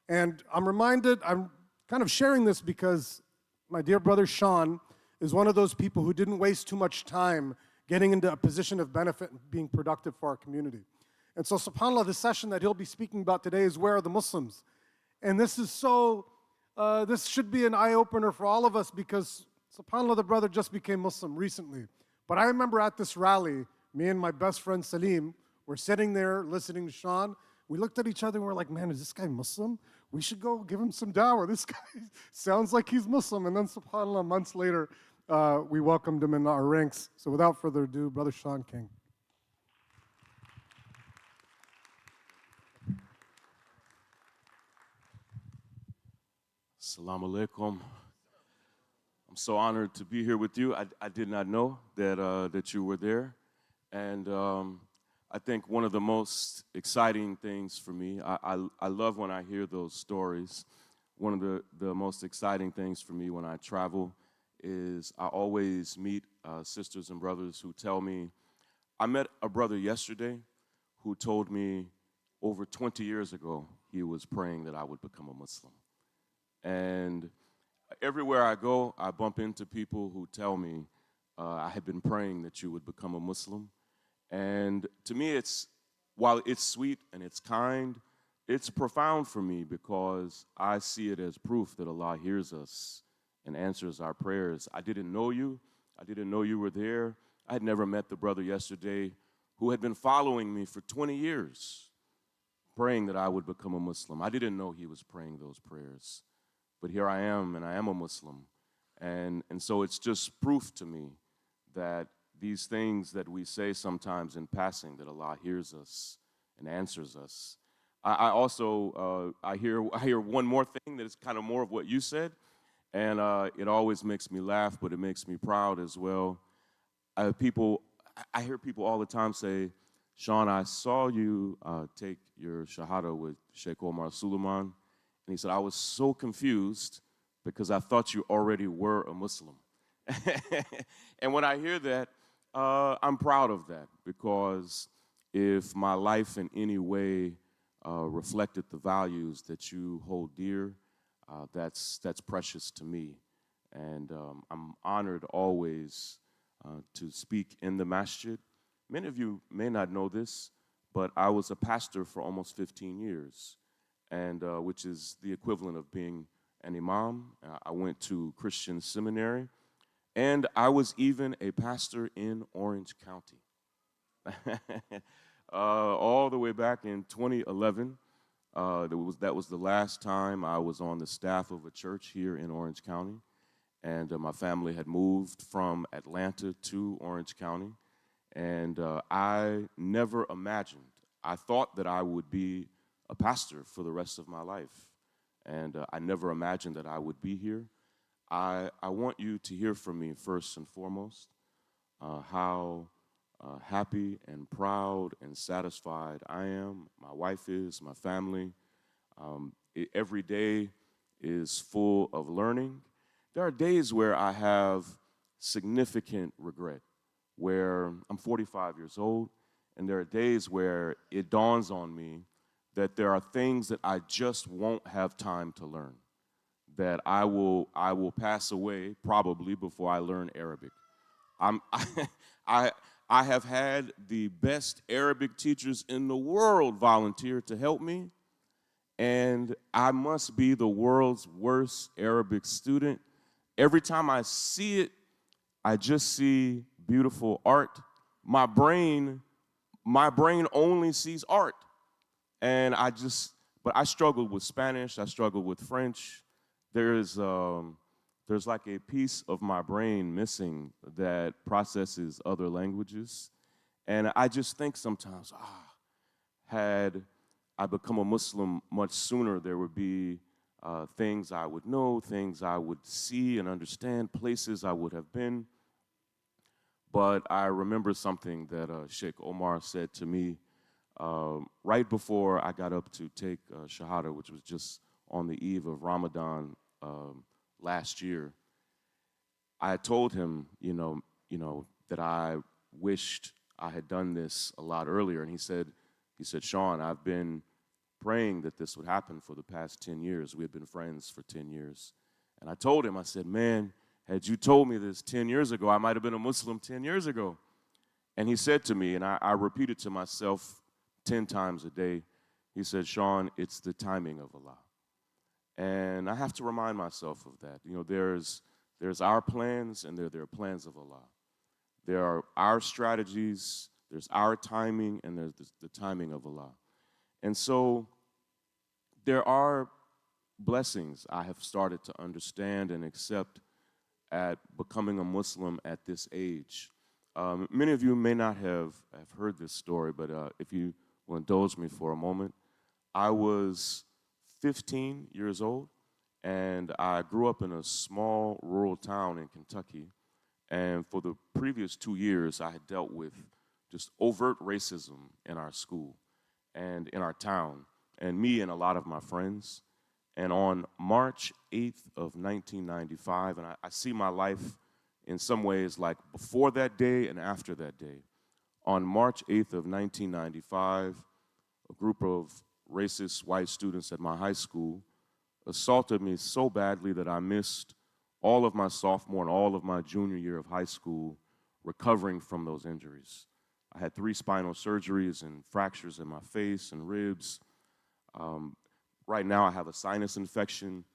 And I'm reminded, I'm kind of sharing this because my dear brother Shaun is one of those people who didn't waste too much time getting into a position of benefit and being productive for our community. And so, subhanAllah, the session that he'll be speaking about today is Where Are the Muslims? And this is this should be an eye-opener for all of us because, subhanAllah, the brother just became Muslim recently. But I remember at this rally, me and my best friend Salim were sitting there listening to Shaun. We looked at each other and we're like, man, is this guy Muslim? We should go give him some dawah. This guy sounds like he's Muslim. And then, subhanAllah, months later, we welcomed him in our ranks. So without further ado, Brother Shaun King. Assalamu alaikum. I'm so honored to be here with you. I did not know that you were there. And I think one of the most exciting things for me, I love when I hear those stories. One of the most exciting things for me when I travel is I always meet sisters and brothers who tell me, I met a brother yesterday who told me over 20 years ago he was praying that I would become a Muslim. And everywhere I go, I bump into people who tell me, I have been praying that you would become a Muslim. And to me, while it's sweet and it's kind, it's profound for me because I see it as proof that Allah hears us and answers our prayers. I didn't know you. I didn't know you were there. I had never met the brother yesterday who had been following me for 20 years, praying that I would become a Muslim. I didn't know he was praying those prayers. But here I am, and I am a Muslim. And so it's just proof to me that these things that we say sometimes in passing, that Allah hears us and answers us. I also hear one more thing that is kind of more of what you said, and it always makes me laugh, but it makes me proud as well. I hear people all the time say, Shaun, I saw you take your Shahada with Sheikh Omar Suleiman. And he said, I was so confused because I thought you already were a Muslim. And when I hear that, I'm proud of that because if my life in any way reflected the values that you hold dear, that's precious to me. And I'm honored always to speak in the masjid. Many of you may not know this, but I was a pastor for almost 15 years. And which is the equivalent of being an imam. I went to Christian seminary, and I was even a pastor in Orange County. All the way back in 2011, that was the last time I was on the staff of a church here in Orange County, and my family had moved from Atlanta to Orange County, and I never imagined, I thought that I would be a pastor for the rest of my life. And I never imagined that I would be here. I want you to hear from me first and foremost how happy and proud and satisfied I am. My wife is, my family. Every day is full of learning. There are days where I have significant regret, where I'm 45 years old, and there are days where it dawns on me that there are things that I just won't have time to learn, that I will pass away probably before I learn Arabic. I have had the best Arabic teachers in the world volunteer to help me, and I must be the world's worst Arabic student. Every time I see it, I just see beautiful art. My brain only sees art. And but I struggled with Spanish, I struggled with French. There's like a piece of my brain missing that processes other languages. And I just think sometimes, had I become a Muslim much sooner, there would be things I would know, things I would see and understand, places I would have been. But I remember something that Sheikh Omar said to me right before I got up to take Shahada, which was just on the eve of Ramadan last year. I had told him, that I wished I had done this a lot earlier, and he said, Shaun, I've been praying that this would happen for the past 10 years. We had been friends for 10 years. And I told him, I said, man, had you told me this 10 years ago, I might have been a Muslim 10 years ago. And he said to me, and I repeated to myself 10 times a day, he said, Shaun, it's the timing of Allah. And I have to remind myself of that. You know, there's our plans and there are plans of Allah. There are our strategies, there's our timing, and there's the timing of Allah. And so there are blessings I have started to understand and accept at becoming a Muslim at this age. Many of you may not have heard this story, but if you will indulge me for a moment, I was 15 years old, and I grew up in a small rural town in Kentucky. And for the previous 2 years, I had dealt with just overt racism in our school and in our town, and me and a lot of my friends. And on March 8th of 1995, and I see my life in some ways like before that day and after that day. On March 8th of 1995, a group of racist white students at my high school assaulted me so badly that I missed all of my sophomore and all of my junior year of high school recovering from those injuries. I had 3 spinal surgeries and fractures in my face and ribs. Right now I have a sinus infection.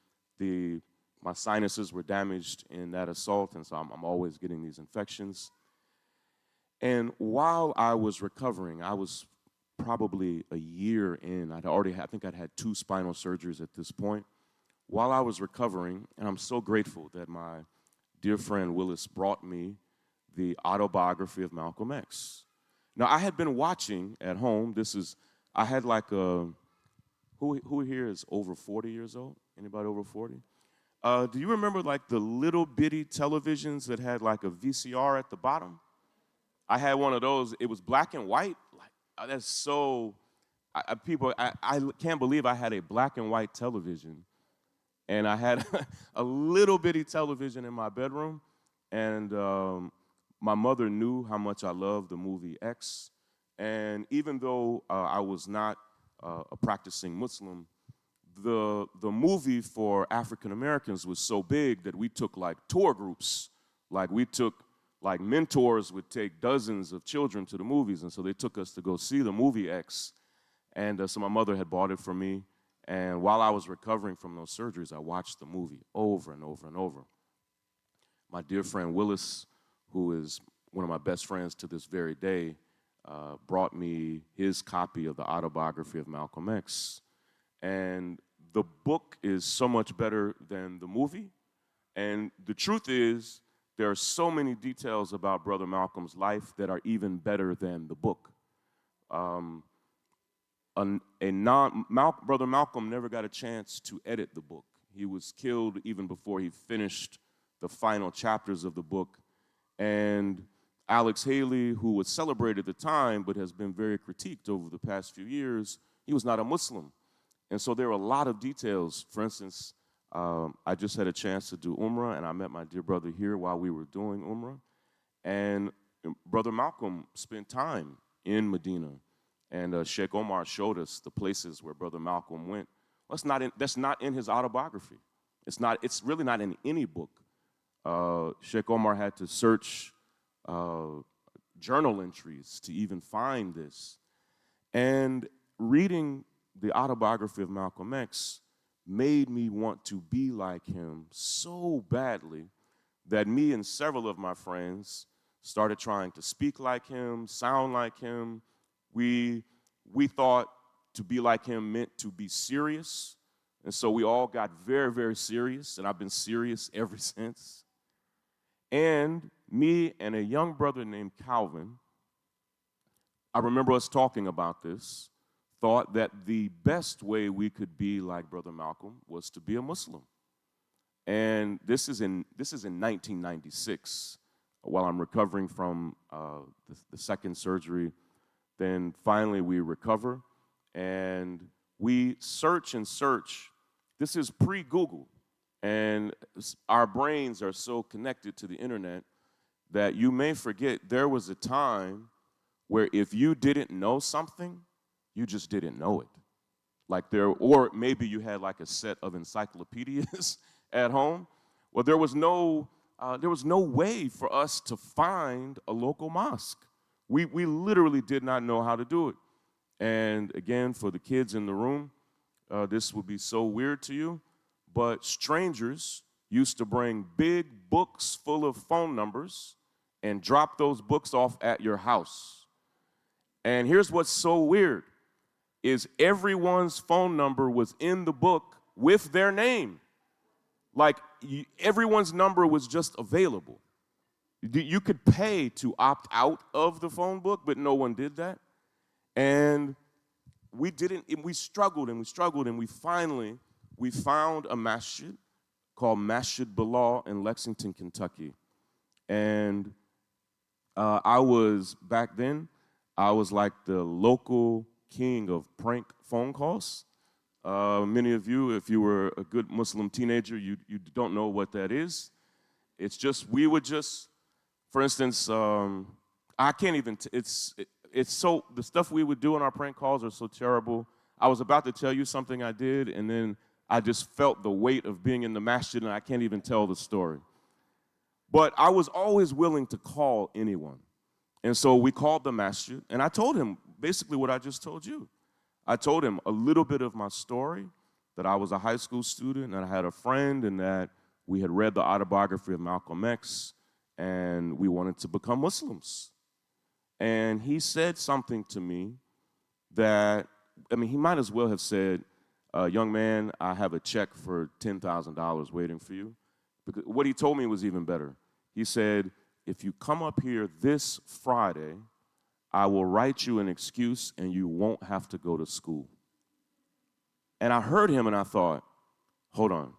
My sinuses were damaged in that assault, and so I'm always getting these infections. And while I was recovering, I was probably a year in. I think I'd had 2 spinal surgeries at this point. While I was recovering, and I'm so grateful that my dear friend Willis brought me the autobiography of Malcolm X. Now, I had been watching at home. I had like who here is over 40 years old? Anybody over 40? Do you remember like the little bitty televisions that had like a VCR at the bottom? I had one of those. It was black and white. Like that's so. I can't believe I had a black and white television, and I had a little bitty television in my bedroom, and my mother knew how much I loved the movie X, and even though I was not a practicing Muslim, the movie for African Americans was so big that we took like tour groups. Like mentors would take dozens of children to the movies, and so they took us to go see the movie X. And so my mother had bought it for me, and while I was recovering from those surgeries, I watched the movie over and over and over. My dear friend Willis, who is one of my best friends to this very day, brought me his copy of the autobiography of Malcolm X. And the book is so much better than the movie. And the truth is, there are so many details about Brother Malcolm's life that are even better than the book. Brother Malcolm never got a chance to edit the book. He was killed even before he finished the final chapters of the book. And Alex Haley, who was celebrated at the time but has been very critiqued over the past few years, he was not a Muslim. And so there are a lot of details. For instance, I just had a chance to do Umrah, and I met my dear brother here while we were doing Umrah. And Brother Malcolm spent time in Medina, and Sheikh Omar showed us the places where Brother Malcolm went. Well, that's not in his autobiography. It's really not in any book. Sheikh Omar had to search journal entries to even find this. And reading the autobiography of Malcolm X made me want to be like him so badly that me and several of my friends started trying to speak like him, sound like him. We thought to be like him meant to be serious, and so we all got very, very serious, and I've been serious ever since. And me and a young brother named Calvin, I remember us talking about this, thought that the best way we could be like Brother Malcolm was to be a Muslim. And this is in 1996, while I'm recovering from the second surgery. Then finally we recover, and we search and search. This is pre-Google, and our brains are so connected to the internet that you may forget there was a time where if you didn't know something, you just didn't know it. or maybe you had like a set of encyclopedias at home. Well, there was no way for us to find a local mosque. We literally did not know how to do it. And again, for the kids in the room, this would be so weird to you, but strangers used to bring big books full of phone numbers and drop those books off at your house. And here's what's so weird, is everyone's phone number was in the book with their name. Like, everyone's number was just available. You could pay to opt out of the phone book, but no one did that. And we struggled, and we finally found a masjid called Masjid Bilal in Lexington, Kentucky. And back then, I was like the local king of prank phone calls. Many of you, if you were a good Muslim teenager, you don't know what that is. It's just, for instance, I can't even, it's so, the stuff we would do on our prank calls are so terrible. I was about to tell you something I did, and then I just felt the weight of being in the masjid, and I can't even tell the story. But I was always willing to call anyone. And so we called the masjid, and I told him basically what I just told you. I told him a little bit of my story, that I was a high school student, and I had a friend, and that we had read the autobiography of Malcolm X, and we wanted to become Muslims. And he said something to me that, he might as well have said, young man, I have a check for $10,000 waiting for you. Because what he told me was even better. He said, if you come up here this Friday, I will write you an excuse and you won't have to go to school. And I heard him and I thought, hold on.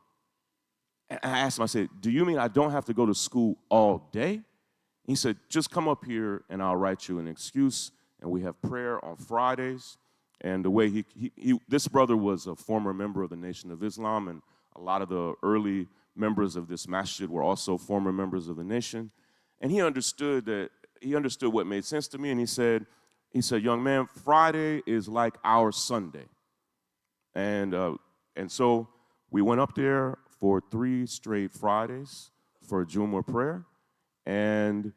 And I asked him, I said, do you mean I don't have to go to school all day? He said, just come up here and I'll write you an excuse, and we have prayer on Fridays. And the way this brother was a former member of the Nation of Islam, and a lot of the early members of this masjid were also former members of the nation. And he understood what made sense to me, and he said, young man, Friday is like our Sunday. And so we went up there for 3 straight Fridays for Jumu'ah prayer, and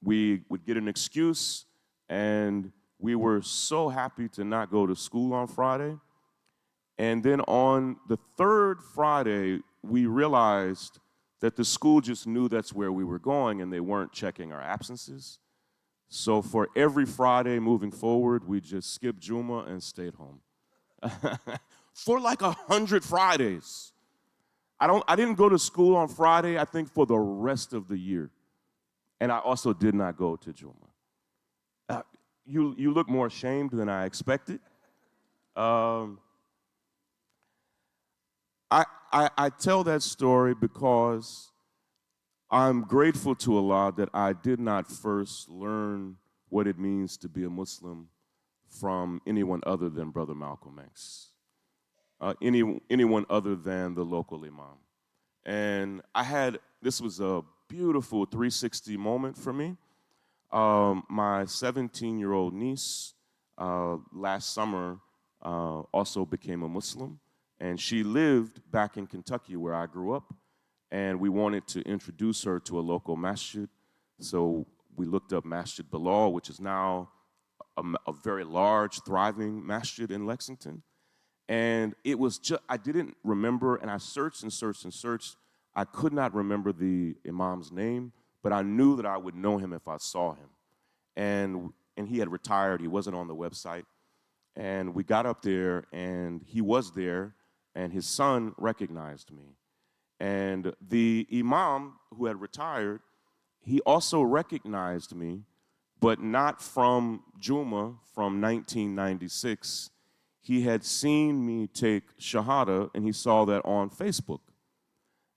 we would get an excuse, and we were so happy to not go to school on Friday. And then on the 3rd Friday, we realized that the school just knew that's where we were going, and they weren't checking our absences. So for every Friday moving forward, we just skipped Jumu'ah and stayed home. For like 100 Fridays. I didn't go to school on Friday, I think, for the rest of the year. And I also did not go to Jumu'ah. You look more ashamed than I expected. I tell that story because I'm grateful to Allah that I did not first learn what it means to be a Muslim from anyone other than Brother Malcolm X, anyone other than the local imam. And this was a beautiful 360 moment for me. My 17-year-old niece last summer also became a Muslim, and she lived back in Kentucky where I grew up, and we wanted to introduce her to a local masjid. So we looked up Masjid Bilal, which is now a very large, thriving masjid in Lexington. And it was just, I didn't remember, and I searched and searched and searched. I could not remember the imam's name, but I knew that I would know him if I saw him. And he had retired, he wasn't on the website. And we got up there, and he was there, and his son recognized me. And the imam who had retired, he also recognized me, but not from Jumu'ah from 1996. He had seen me take Shahada, and he saw that on Facebook.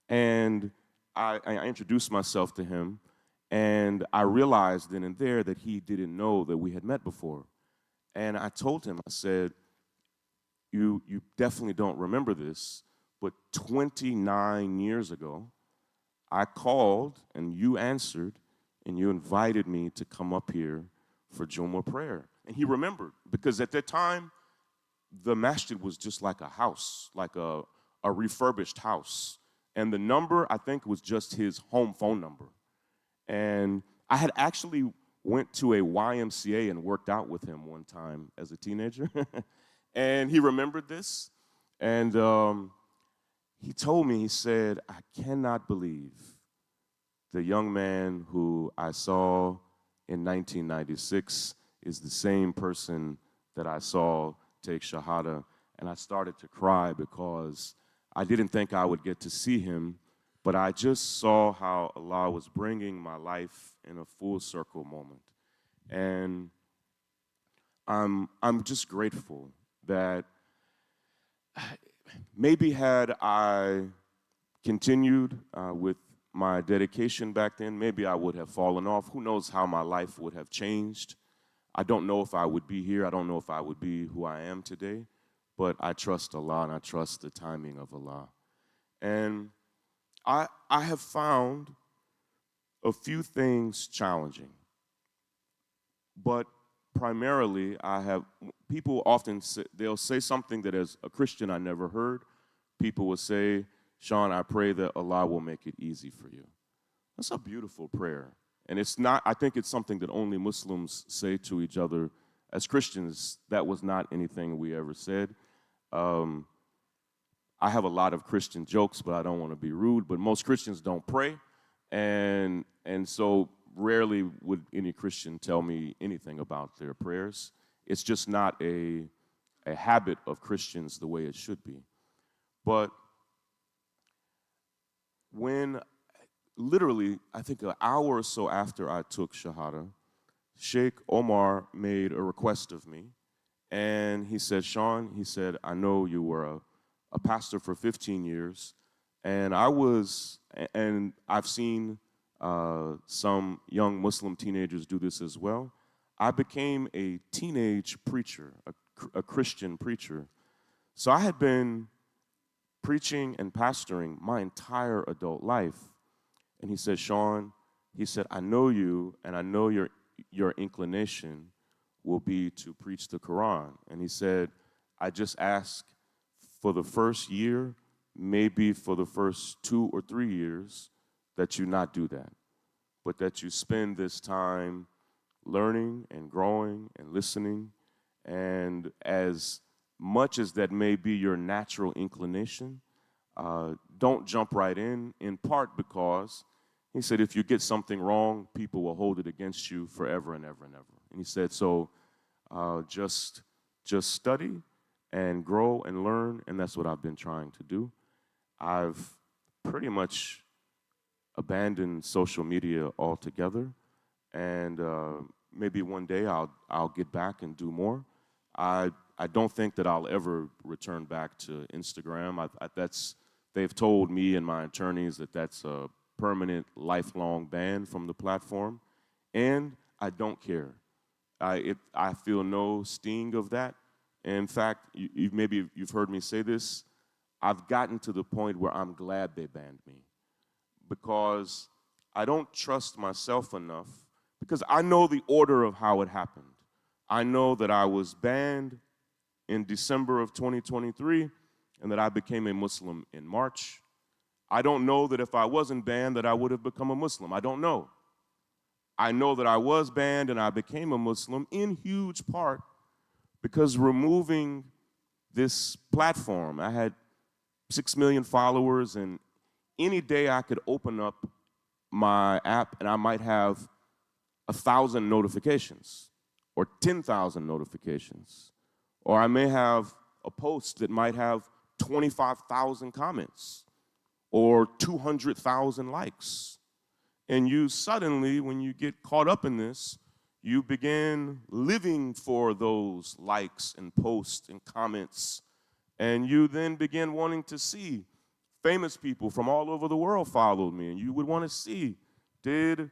And I introduced myself to him, and I realized then and there that he didn't know that we had met before. And I told him, I said, you definitely don't remember this, but 29 years ago, I called, and you answered, and you invited me to come up here for Jumu'ah prayer. And he remembered, because at that time, the masjid was just like a house, like a refurbished house. And the number, I think, was just his home phone number. And I had actually went to a YMCA and worked out with him one time as a teenager. And he remembered this. And he told me, he said, I cannot believe the young man who I saw in 1996 is the same person that I saw take Shahada. And I started to cry because I didn't think I would get to see him, but I just saw how Allah was bringing my life in a full circle moment. And I'm just grateful that maybe had I continued with my dedication back then, maybe I would have fallen off. Who knows how my life would have changed. I don't know if I would be here. I don't know if I would be who I am today. But I trust Allah and I trust the timing of Allah. And I have found a few things challenging. But primarily, people often say, they'll say something that as a Christian I never heard. People will say, Shaun, I pray that Allah will make it easy for you. That's a beautiful prayer. And it's not, I think it's something that only Muslims say to each other. As Christians, that was not anything we ever said. I have a lot of Christian jokes, but I don't want to be rude, but most Christians don't pray. And so rarely would any Christian tell me anything about their prayers. It's just not a habit of Christians the way it should be. But when literally, I think an hour or so after I took Shahada, Sheikh Omar made a request of me. And he said, Shaun, he said, I know you were a pastor for 15 years. And I've seen some young Muslim teenagers do this as well. I became a teenage preacher, a Christian preacher. So I had been preaching and pastoring my entire adult life. And he said, Shaun, he said, I know you, and I know your inclination will be to preach the Quran. And he said, I just ask for the first year, maybe for the first 2 or 3 years, that you not do that, but that you spend this time learning and growing and listening. And as much as that may be your natural inclination, don't jump right in part because he said, if you get something wrong, people will hold it against you forever and ever and ever. And he said, so just study and grow and learn, and that's what I've been trying to do. I've pretty much abandoned social media altogether, and maybe one day I'll get back and do more. I don't think that I'll ever return back to Instagram. They've told me and my attorneys that that's a permanent, lifelong ban from the platform, and I don't care. I feel no sting of that. In fact, maybe you've heard me say this, I've gotten to the point where I'm glad they banned me because I don't trust myself enough because I know the order of how it happened. I know that I was banned in December of 2023 and that I became a Muslim in March. I don't know that if I wasn't banned that I would have become a Muslim. I don't know. I know that I was banned and I became a Muslim in huge part because removing this platform, I had 6 million followers, and any day I could open up my app and I might have 1,000 notifications or 10,000 notifications. Or I may have a post that might have 25,000 comments or 200,000 likes. And you suddenly, when you get caught up in this, you begin living for those likes and posts and comments. And you then begin wanting to see famous people from all over the world followed me. And you would want to see, did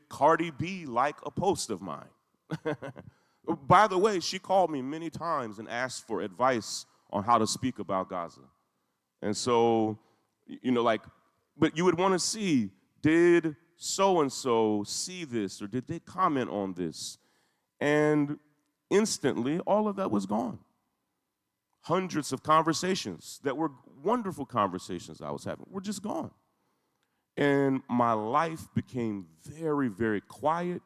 Cardi B like a post of mine? By the way, she called me many times and asked for advice on how to speak about Gaza. And so, but you would want to see, did so-and-so see this, or did they comment on this? And instantly, all of that was gone. hundreds of conversations that were wonderful conversations I was having were just gone. And my life became very, very quiet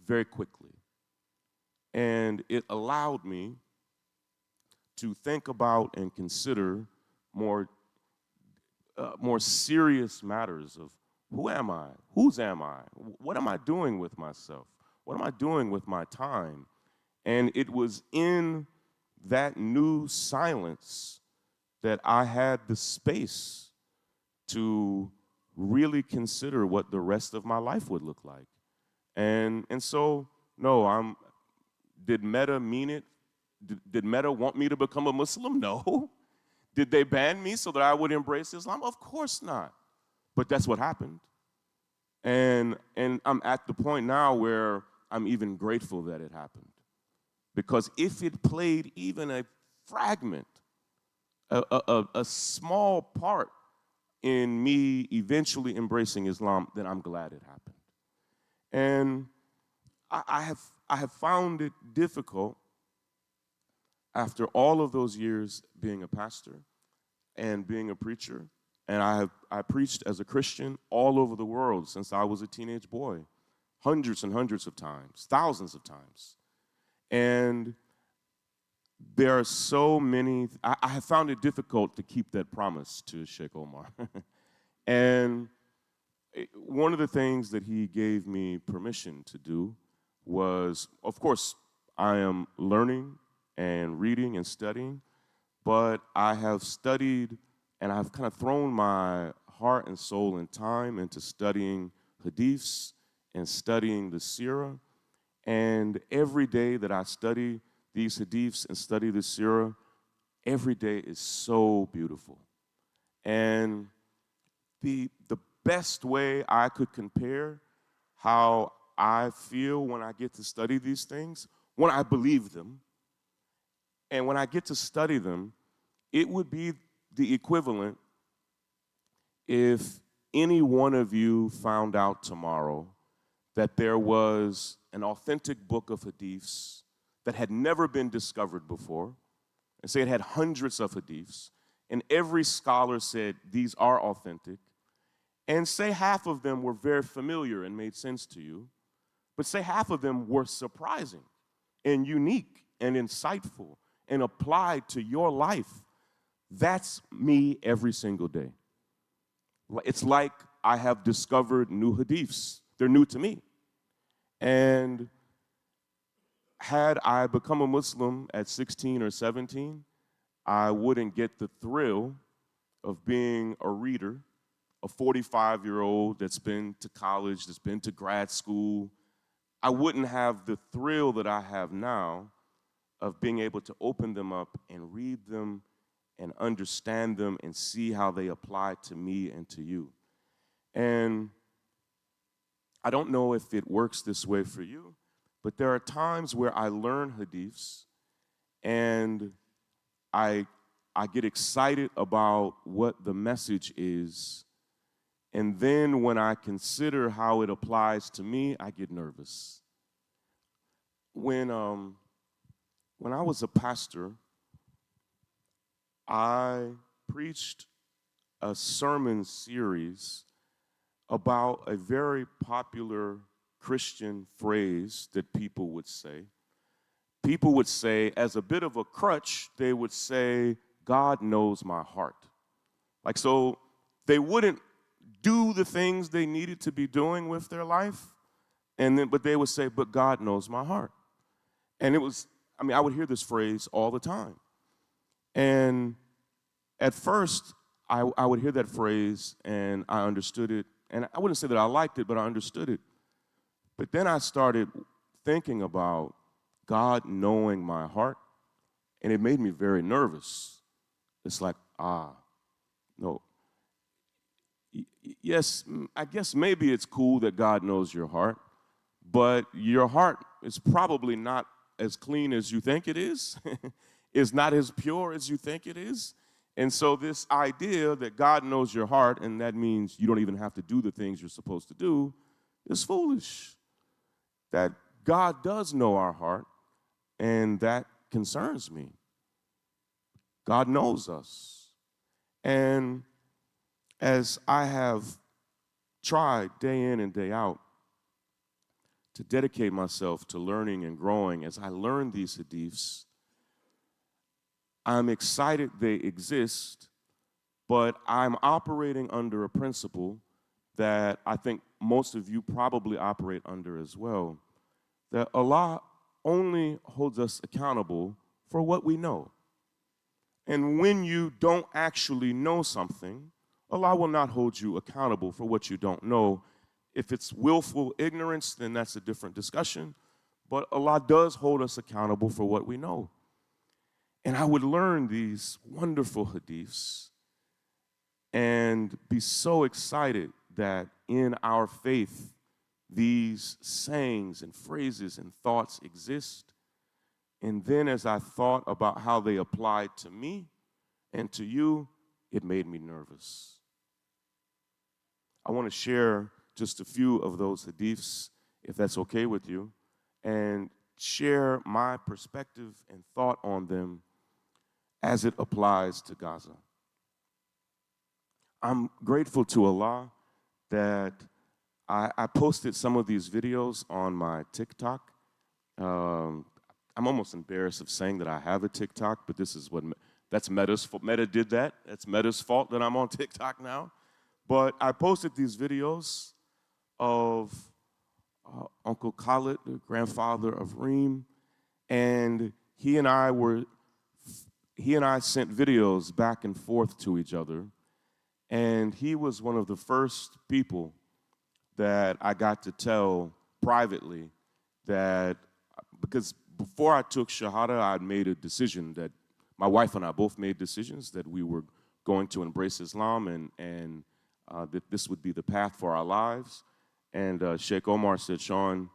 very quickly. And it allowed me to think about and consider more serious matters of who am I? Whose am I? What am I doing with myself? What am I doing with my time? And it was in that new silence that I had the space to really consider what the rest of my life would look like. And so, no, did Meta mean it? Did Meta want me to become a Muslim? No. Did they ban me so that I would embrace Islam? Of course not. But that's what happened. And I'm at the point now where I'm even grateful that it happened. Because if it played even a fragment, a small part in me eventually embracing Islam, then I'm glad it happened. And I have found it difficult after all of those years being a pastor and being a preacher, and I preached as a Christian all over the world since I was a teenage boy, hundreds and hundreds of times, thousands of times. And there are so many, I have found it difficult to keep that promise to Sheikh Omar. And one of the things that he gave me permission to do was, of course, I am learning and reading and studying, but I have studied and I've kind of thrown my heart and soul and time into studying hadiths and studying the seerah. And every day that I study these hadiths and study the seerah, every day is so beautiful. And the best way I could compare how I feel when I get to study these things, when I believe them, and when I get to study them, it would be the equivalent if any one of you found out tomorrow that there was an authentic book of hadiths that had never been discovered before, and say it had hundreds of hadiths, and every scholar said these are authentic, and say half of them were very familiar and made sense to you, but say half of them were surprising and unique and insightful and applied to your life. That's me every single day. It's like I have discovered new hadiths. They're new to me. And had I become a Muslim at 16 or 17, I wouldn't get the thrill of being a reader, a 45-year-old that's been to college, that's been to grad school. I wouldn't have the thrill that I have now of being able to open them up and read them and understand them and see how they apply to me and to you. And I don't know if it works this way for you, but there are times where I learn hadiths and I get excited about what the message is, and then when I consider how it applies to me, I get nervous. When I was a pastor, I preached a sermon series about a very popular Christian phrase that people would say. People would say, as a bit of a crutch, they would say, God knows my heart. Like, so they wouldn't do the things they needed to be doing with their life, but they would say, but God knows my heart. And I would hear this phrase all the time. And at first, I would hear that phrase and I understood it. And I wouldn't say that I liked it, but I understood it. But then I started thinking about God knowing my heart, and it made me very nervous. It's like, no. Yes, I guess maybe it's cool that God knows your heart, but your heart is probably not as clean as you think it is. It's not as pure as you think it is. And so this idea that God knows your heart, and that means you don't even have to do the things you're supposed to do, is foolish. That God does know our heart, and that concerns me. God knows us. And as I have tried day in and day out to dedicate myself to learning and growing, as I learn these hadiths, I'm excited they exist, but I'm operating under a principle that I think most of you probably operate under as well, that Allah only holds us accountable for what we know. And when you don't actually know something, Allah will not hold you accountable for what you don't know. If it's willful ignorance, then that's a different discussion. But Allah does hold us accountable for what we know. And I would learn these wonderful hadiths and be so excited that in our faith, these sayings and phrases and thoughts exist. And then as I thought about how they applied to me and to you, it made me nervous. I want to share just a few of those hadiths, if that's okay with you, and share my perspective and thought on them as it applies to Gaza. I'm grateful to Allah that I posted some of these videos on my TikTok. I'm almost embarrassed of saying that I have a TikTok, but this is that's Meta's fault. Meta did that. That's Meta's fault that I'm on TikTok now. But I posted these videos of Uncle Khalid, the grandfather of Reem, and he and I sent videos back and forth to each other, and he was one of the first people that I got to tell privately that, because before I took Shahada, I'd made a decision that my wife and I both made decisions that we were going to embrace Islam and that this would be the path for our lives. And Sheikh Omar said, Shaun,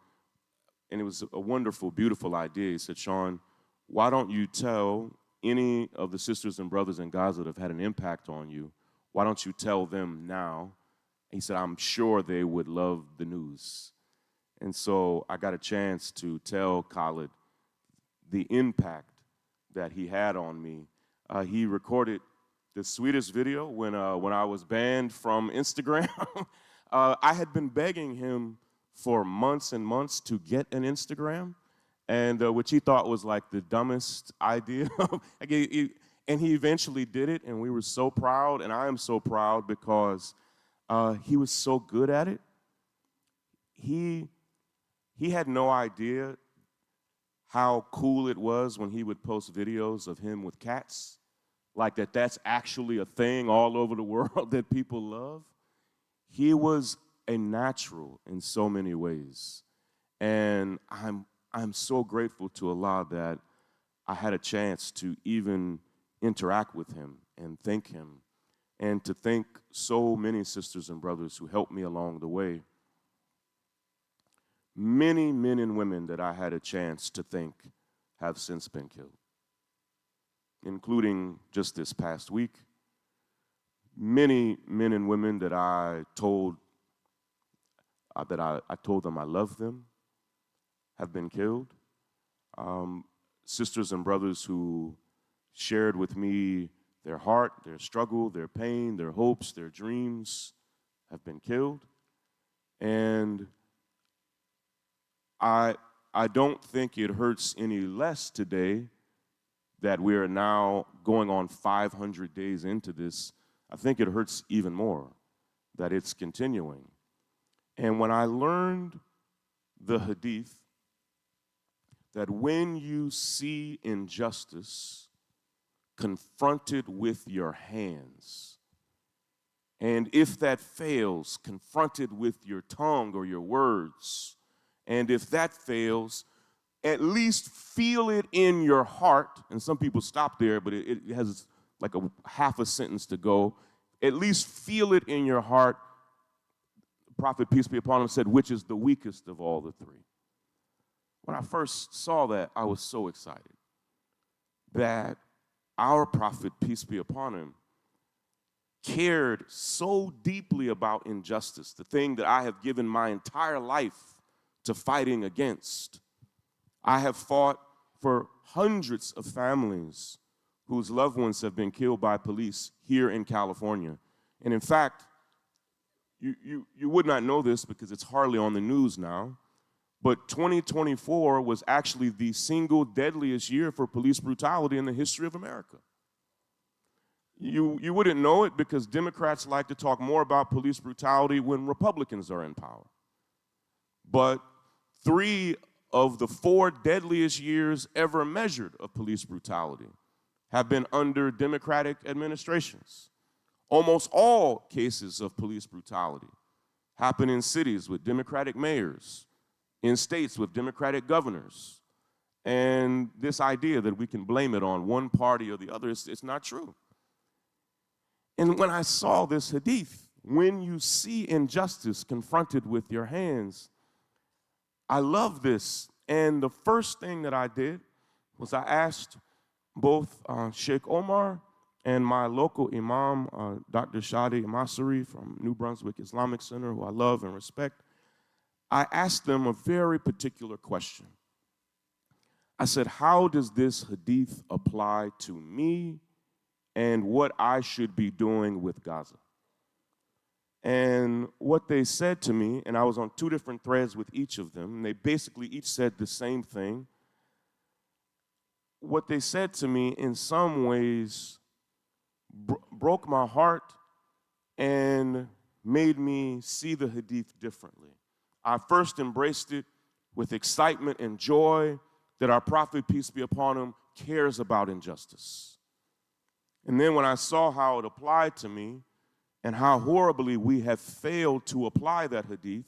and it was a wonderful, beautiful idea. He said, Shaun, why don't you tell any of the sisters and brothers in Gaza that have had an impact on you, why don't you tell them now? He said, I'm sure they would love the news. And so I got a chance to tell Khalid the impact that he had on me. He recorded the sweetest video when I was banned from Instagram. I had been begging him for months and months to get an Instagram, and which he thought was like the dumbest idea. And he eventually did it, and we were so proud, and I am so proud because he was so good at it. He had no idea how cool it was when he would post videos of him with cats, like that's actually a thing all over the world that people love. He was a natural in so many ways, and I'm so grateful to Allah that I had a chance to even interact with him and thank him, and to thank so many sisters and brothers who helped me along the way. Many men and women that I had a chance to thank have since been killed, including just this past week. Many men and women that I told them I love them have been killed. Sisters and brothers who shared with me their heart, their struggle, their pain, their hopes, their dreams have been killed. And I don't think it hurts any less today that we are now going on 500 days into this. I think it hurts even more that it's continuing. And when I learned the hadith, that when you see injustice, confronted with your hands, and if that fails, confronted with your tongue or your words, and if that fails, at least feel it in your heart. And some people stop there, but it has like a half a sentence to go. At least feel it in your heart. The Prophet, peace be upon him, said, which is the weakest of all the three. When I first saw that, I was so excited that our Prophet, peace be upon him, cared so deeply about injustice, the thing that I have given my entire life to fighting against. I have fought for hundreds of families whose loved ones have been killed by police here in California. And in fact, you would not know this because it's hardly on the news now, but 2024 was actually the single deadliest year for police brutality in the history of America. You wouldn't know it because Democrats like to talk more about police brutality when Republicans are in power. But 3 of the 4 deadliest years ever measured of police brutality have been under Democratic administrations. Almost all cases of police brutality happen in cities with Democratic mayors, in states with Democratic governors. And this idea that we can blame it on one party or the other, it's not true. And when I saw this hadith, when you see injustice confronted with your hands, I love this. And the first thing that I did was I asked both Sheikh Omar and my local imam, Dr. Shadi Masari from New Brunswick Islamic Center, who I love and respect, I asked them a very particular question. I said, how does this hadith apply to me and what I should be doing with Gaza? And what they said to me, and I was on 2 different threads with each of them, and they basically each said the same thing. What they said to me in some ways broke my heart and made me see the hadith differently. I first embraced it with excitement and joy that our prophet, peace be upon him, cares about injustice. And then when I saw how it applied to me and how horribly we have failed to apply that hadith,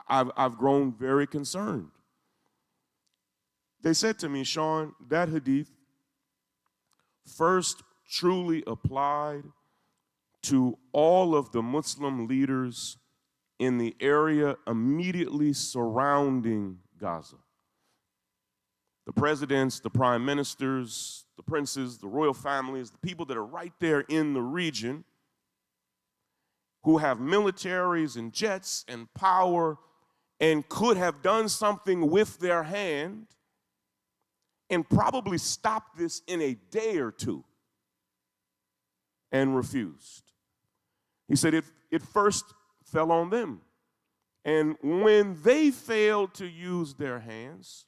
I've grown very concerned. They said to me, Shaun, that hadith first truly applied to all of the Muslim leaders in the area immediately surrounding Gaza. The presidents, the prime ministers, the princes, the royal families, the people that are right there in the region who have militaries and jets and power and could have done something with their hand and probably stopped this in a day or 2 and refused. He said it first fell on them. And when they failed to use their hands,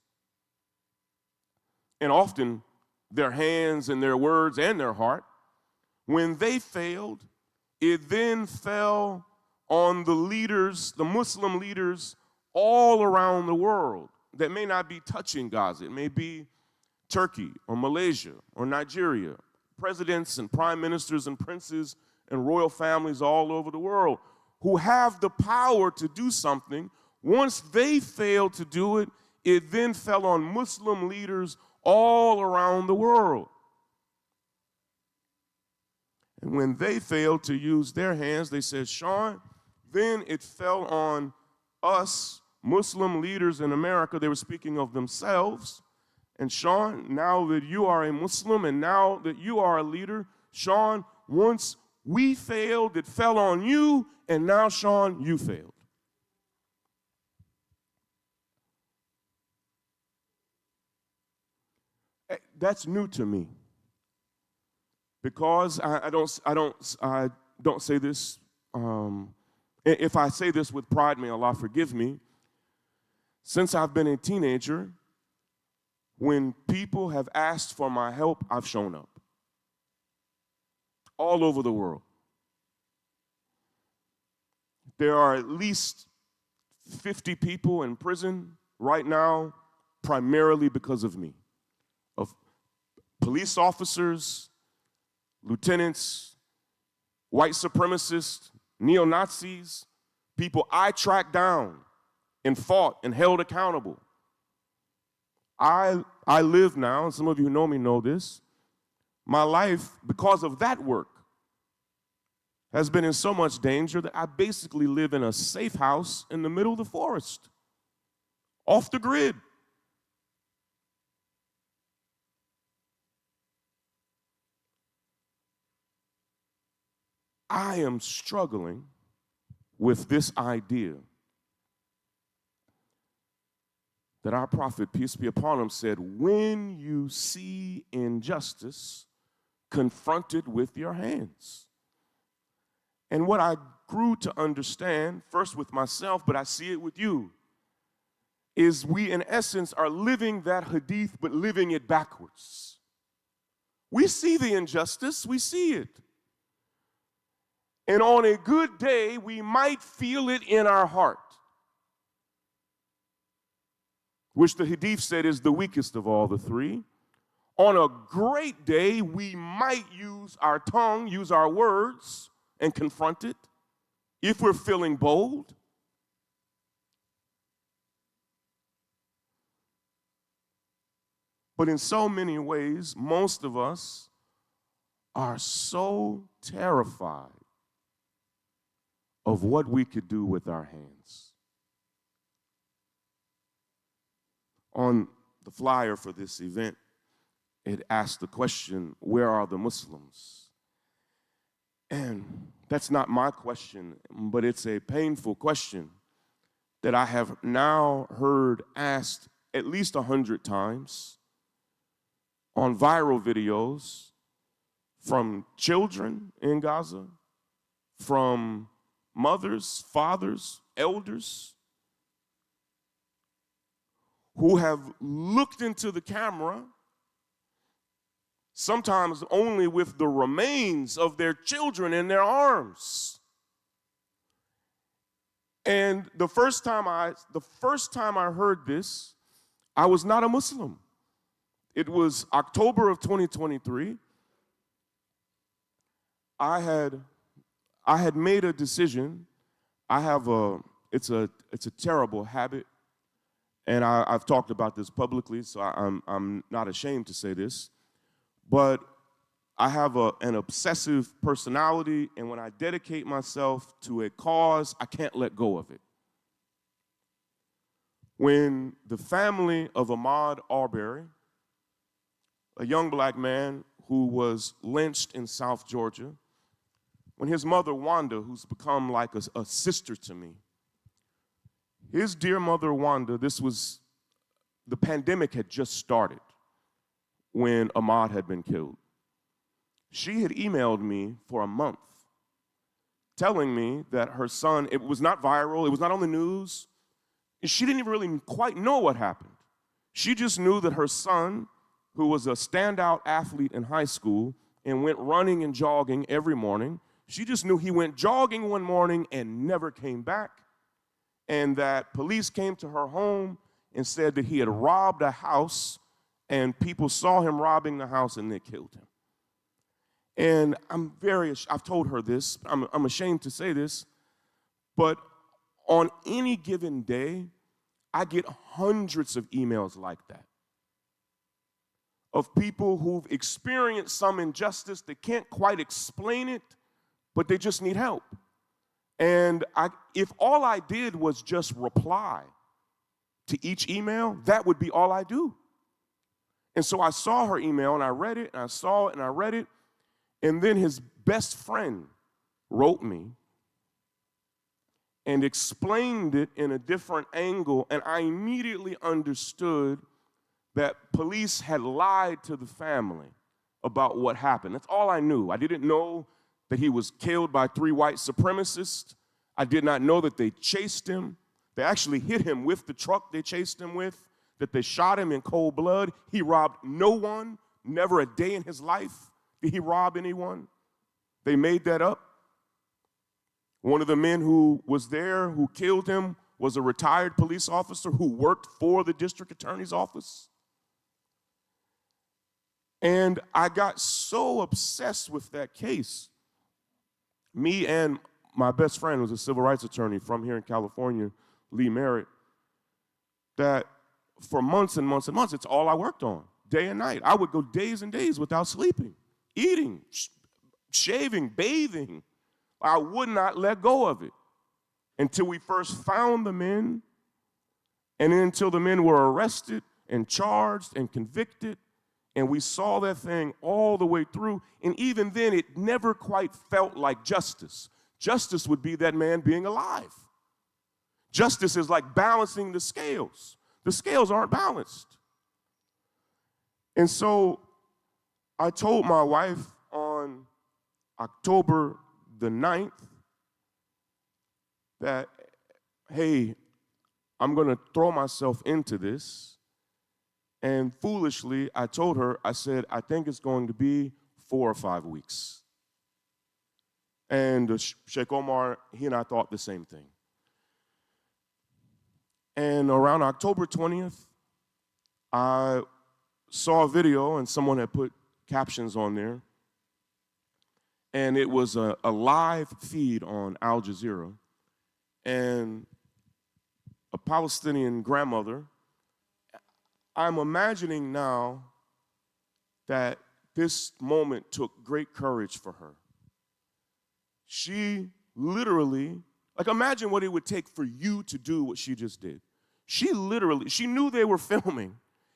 and often their hands and their words and their heart, when they failed, it then fell on the leaders, the Muslim leaders all around the world that may not be touching Gaza. It may be Turkey or Malaysia or Nigeria, presidents and prime ministers and princes and royal families all over the world who have the power to do something. Once they failed to do it, it then fell on Muslim leaders all around the world. And when they failed to use their hands, they said, Shaun, then it fell on us, Muslim leaders in America. They were speaking of themselves. And Shaun, now that you are a Muslim and now that you are a leader, Shaun, once we failed, it fell on you, and now, Shaun, you failed. That's new to me because I don't say this. If I say this with pride, may Allah forgive me. Since I've been a teenager, when people have asked for my help, I've shown up. All over the world. There are at least 50 people in prison right now, primarily because of me. Of police officers, lieutenants, white supremacists, neo-Nazis, people I tracked down and fought and held accountable. I live now, and some of you who know me know this, my life, because of that work, has been in so much danger that I basically live in a safe house in the middle of the forest, off the grid. I am struggling with this idea that our prophet, peace be upon him, said, when you see injustice, confront it with your hands. And what I grew to understand, first with myself, but I see it with you, is we in essence are living that hadith, but living it backwards. We see the injustice, we see it. And on a good day, we might feel it in our heart, which the hadith said is the weakest of all the three. On a great day, we might use our tongue, use our words, and confront it if we're feeling bold. But in so many ways, most of us are so terrified of what we could do with our hands. On the flyer for this event, it asked the question, where are the Muslims? And that's not my question, but it's a painful question that I have now heard asked at least 100 times on viral videos from children in Gaza, from mothers, fathers, elders, who have looked into the camera, sometimes only with the remains of their children in their arms. And the first time I heard this, I was not a Muslim. It was October of 2023. I had made a decision. It's a terrible habit, and I've talked about this publicly, so I'm not ashamed to say this, but I have an obsessive personality, and when I dedicate myself to a cause, I can't let go of it. When the family of Ahmaud Arbery, a young black man who was lynched in South Georgia, when his mother, Wanda, who's become like a sister to me, his dear mother, Wanda, the pandemic had just started when Ahmaud had been killed. She had emailed me for a month telling me that her son, it was not viral, it was not on the news, and she didn't even really quite know what happened. She just knew that her son, who was a standout athlete in high school and went running and jogging every morning, she just knew he went jogging one morning and never came back, and that police came to her home and said that he had robbed a house, and people saw him robbing the house and they killed him. And I've told her this, I'm ashamed to say this, but on any given day, I get hundreds of emails like that of people who've experienced some injustice, they can't quite explain it, but they just need help. And if all I did was just reply to each email, that would be all I do. And so I saw her email and I read it and I saw it and I read it. And then his best friend wrote me and explained it in a different angle. And I immediately understood that police had lied to the family about what happened. That's all I knew. I didn't know that he was killed by 3 white supremacists. I did not know that they chased him. They actually hit him with the truck they chased him with, that they shot him in cold blood. He robbed no one, never a day in his life did he rob anyone. They made that up. One of the men who was there who killed him was a retired police officer who worked for the district attorney's office. And I got so obsessed with that case. Me and my best friend, who's a civil rights attorney from here in California, Lee Merritt, that for months and months and months, it's all I worked on, day and night. I would go days and days without sleeping, eating, shaving, bathing. I would not let go of it until we first found the men, and then until the men were arrested and charged and convicted. And we saw that thing all the way through. And even then, it never quite felt like justice. Justice would be that man being alive. Justice is like balancing the scales. The scales aren't balanced. And so I told my wife on October the 9th that, hey, I'm going to throw myself into this. And foolishly, I told her, I said, I think it's going to be 4 or 5 weeks. And Sheikh Omar, he and I thought the same thing. And around October 20th, I saw a video and someone had put captions on there. And it was a live feed on Al Jazeera. And a Palestinian grandmother, I'm imagining now that this moment took great courage for her. She literally, like imagine what it would take for you to do what she just did. She knew they were filming,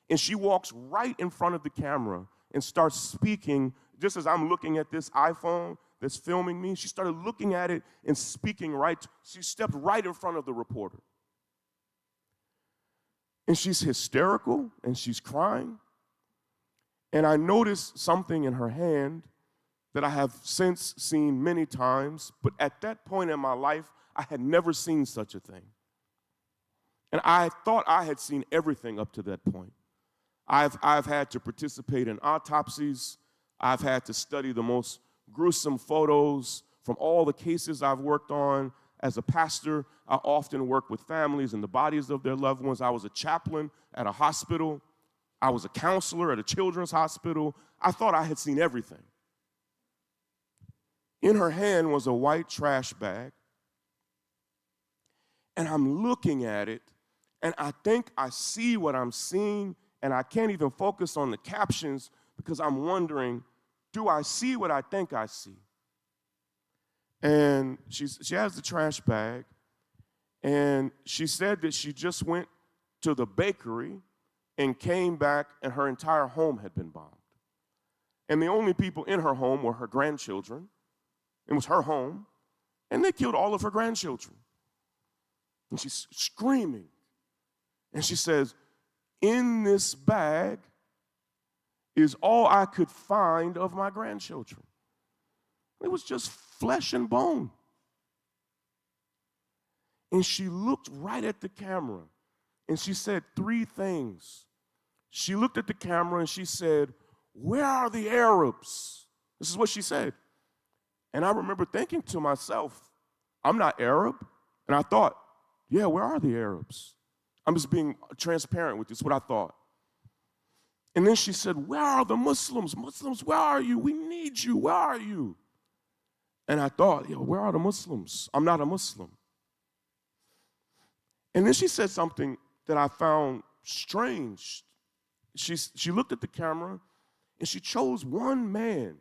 and she walks right in front of the camera and starts speaking, just as I'm looking at this iPhone that's filming me. She started looking at it and speaking she stepped right in front of the reporter. And she's hysterical, and she's crying. And I noticed something in her hand that I have since seen many times, but at that point in my life, I had never seen such a thing. And I thought I had seen everything up to that point. I've had to participate in autopsies. I've had to study the most gruesome photos from all the cases I've worked on. As a pastor, I often work with families and the bodies of their loved ones. I was a chaplain at a hospital. I was a counselor at a children's hospital. I thought I had seen everything. In her hand was a white trash bag. And I'm looking at it, and I think I see what I'm seeing, and I can't even focus on the captions because I'm wondering, do I see what I think I see? And she has the trash bag, and she said that she just went to the bakery and came back, and her entire home had been bombed. And the only people in her home were her grandchildren. It was her home, and they killed all of her grandchildren. And she's screaming. And she says, in this bag is all I could find of my grandchildren. It was just flesh and bone. And she looked right at the camera, and she said 3 things. She looked at the camera, and she said, where are the Arabs? This is what she said. And I remember thinking to myself, I'm not Arab. And I thought, yeah, where are the Arabs? I'm just being transparent with this, what I thought. And then she said, where are the Muslims? Muslims, where are you? We need you. Where are you? And I thought, where are the Muslims? I'm not a Muslim. And then she said something that I found strange. She looked at the camera, and she chose one man.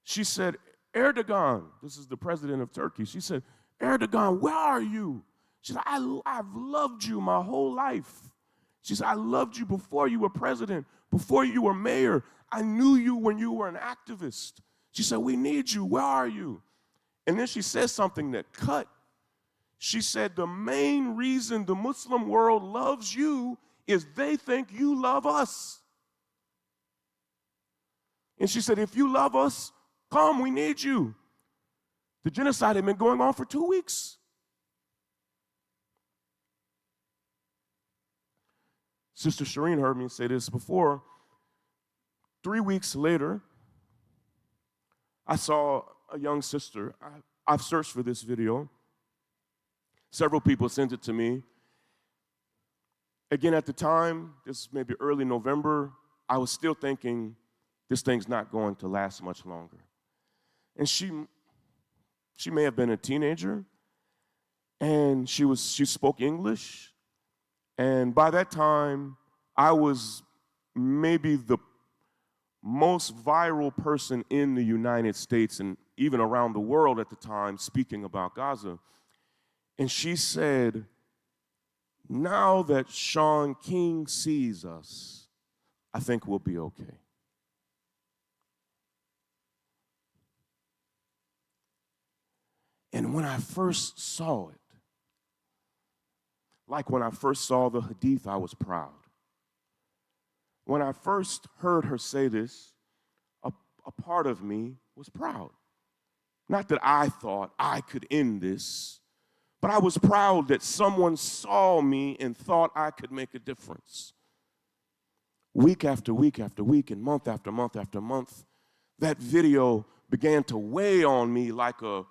She said, Erdogan, this is the president of Turkey. She said, Erdogan, where are you? She said, I've loved you my whole life. She said, I loved you before you were president, before you were mayor. I knew you when you were an activist. She said, we need you. Where are you? And then she said something that cut. She said, the main reason the Muslim world loves you is they think you love us. And she said, if you love us, come, we need you. The genocide had been going on for 2 weeks. Sister Shireen heard me say this before. 3 weeks later, I saw a young sister. I've searched for this video. Several people sent it to me. Again, at the time, this may be early November, I was still thinking this thing's not going to last much longer. And she may have been a teenager, and she spoke English. And by that time, I was maybe the most viral person in the United States and even around the world at the time speaking about Gaza. And she said, now that Shaun King sees us, I think we'll be okay. And when I first saw it, like when I first saw the hadith, I was proud. When I first heard her say this, a part of me was proud. Not that I thought I could end this, but I was proud that someone saw me and thought I could make a difference. Week after week after week and month after month after month, that video began to weigh on me like a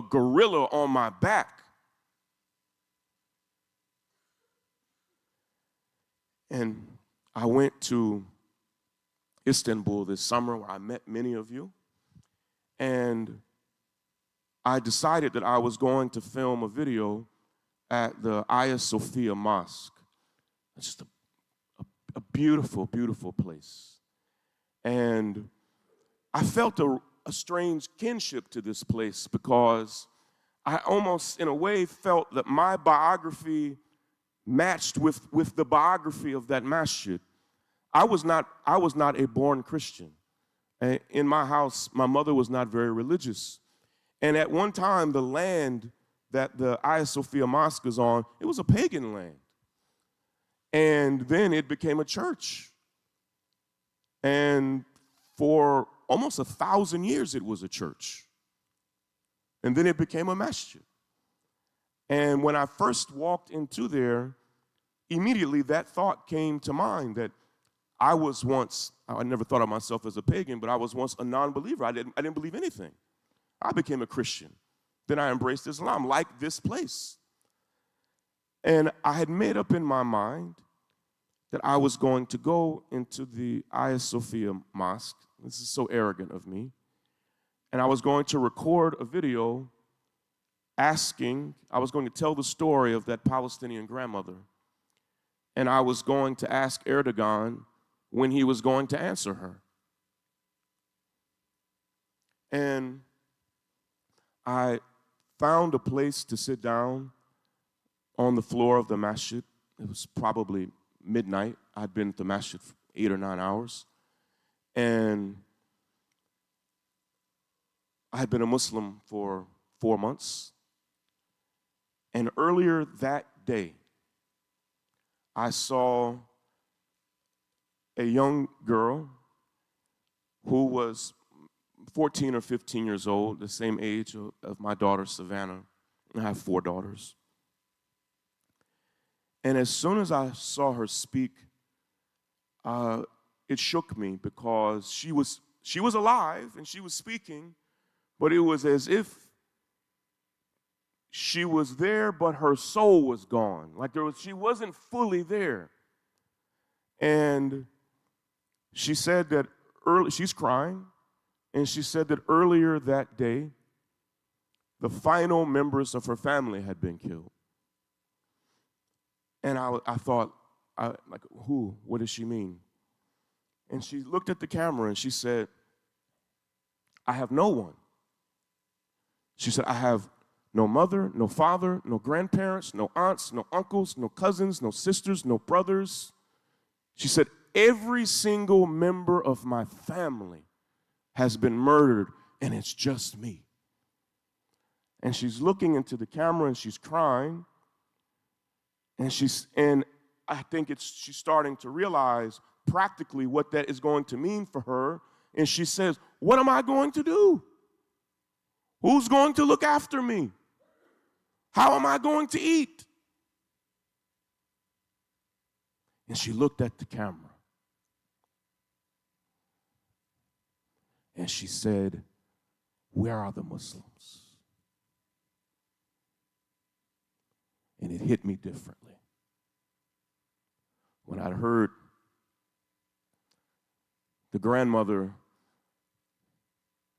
gorilla on my back. And I went to Istanbul this summer where I met many of you. And I decided that I was going to film a video at the Hagia Sophia Mosque. It's just a beautiful, beautiful place. And I felt a strange kinship to this place because I almost, in a way, felt that my biography matched with the biography of that masjid. I was not a born Christian. In my house, my mother was not very religious. And at one time, the land that the Hagia Sophia Mosque is on, it was a pagan land. And then it became a church. And for almost 1,000 years, it was a church. And then it became a masjid. And when I first walked into there, immediately that thought came to mind that I never thought of myself as a pagan, but I was once a non-believer. I didn't believe anything. I became a Christian. Then I embraced Islam, like this place. And I had made up in my mind that I was going to go into the Hagia Sophia Mosque. This is so arrogant of me. And I was going to record a video I was going to tell the story of that Palestinian grandmother. And I was going to ask Erdogan when he was going to answer her. And I found a place to sit down on the floor of the masjid. It was probably midnight. I'd been at the masjid for 8 or 9 hours. And I had been a Muslim for 4 months. And earlier that day, I saw a young girl who was 14 or 15 years old, the same age of my daughter, Savannah. I have 4 daughters. And as soon as I saw her speak, it shook me because she was alive and she was speaking, but it was as if she was there, but her soul was gone. Like she wasn't fully there. And she said that she's crying, and she said that earlier that day, the final members of her family had been killed. And I thought, like, who? What does she mean? And she looked at the camera and she said, I have no one. She said, I have no mother, no father, no grandparents, no aunts, no uncles, no cousins, no sisters, no brothers. She said, every single member of my family has been murdered, and it's just me. And she's looking into the camera and she's crying. And I think she's starting to realize practically what that is going to mean for her. And she says, what am I going to do? Who's going to look after me? How am I going to eat? And she looked at the camera. And she said, where are the Muslims? And it hit me differently. When I heard the grandmother,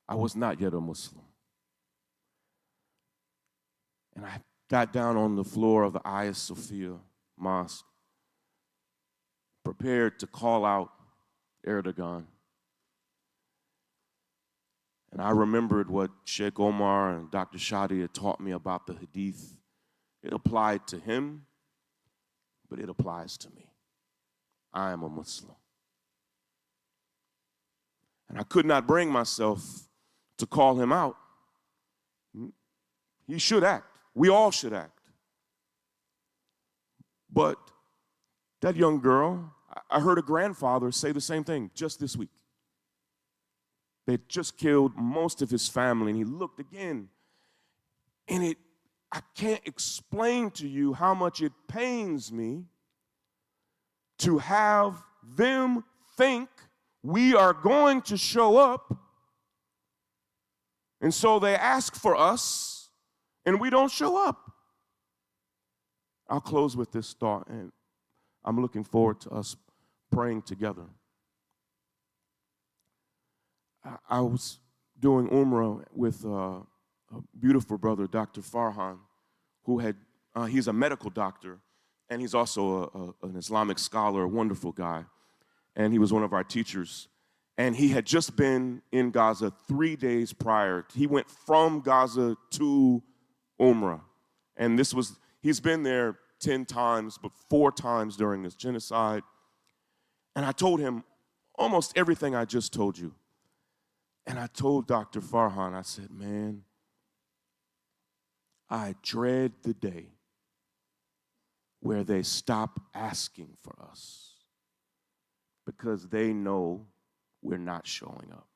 I was not yet a Muslim. And I got down on the floor of the Hagia Sophia Mosque, prepared to call out Erdogan. And I remembered what Sheikh Omar and Dr. Shadi had taught me about the hadith. It applied to him, but it applies to me. I am a Muslim. And I could not bring myself to call him out. He should act. We all should act. But that young girl, I heard a grandfather say the same thing just this week. They just killed most of his family, and he looked again. And I can't explain to you how much it pains me to have them think we are going to show up. And so they ask for us, and we don't show up. I'll close with this thought, and I'm looking forward to us praying together. I was doing Umrah with a beautiful brother, Dr. Farhan, who he's a medical doctor, and he's also an Islamic scholar, a wonderful guy. And he was one of our teachers. And he had just been in Gaza 3 days prior. He went from Gaza to Umrah. And he's been there 10 times, but 4 times during this genocide. And I told him almost everything I just told you. And I told Dr. Farhan, I said, man, I dread the day where they stop asking for us because they know we're not showing up.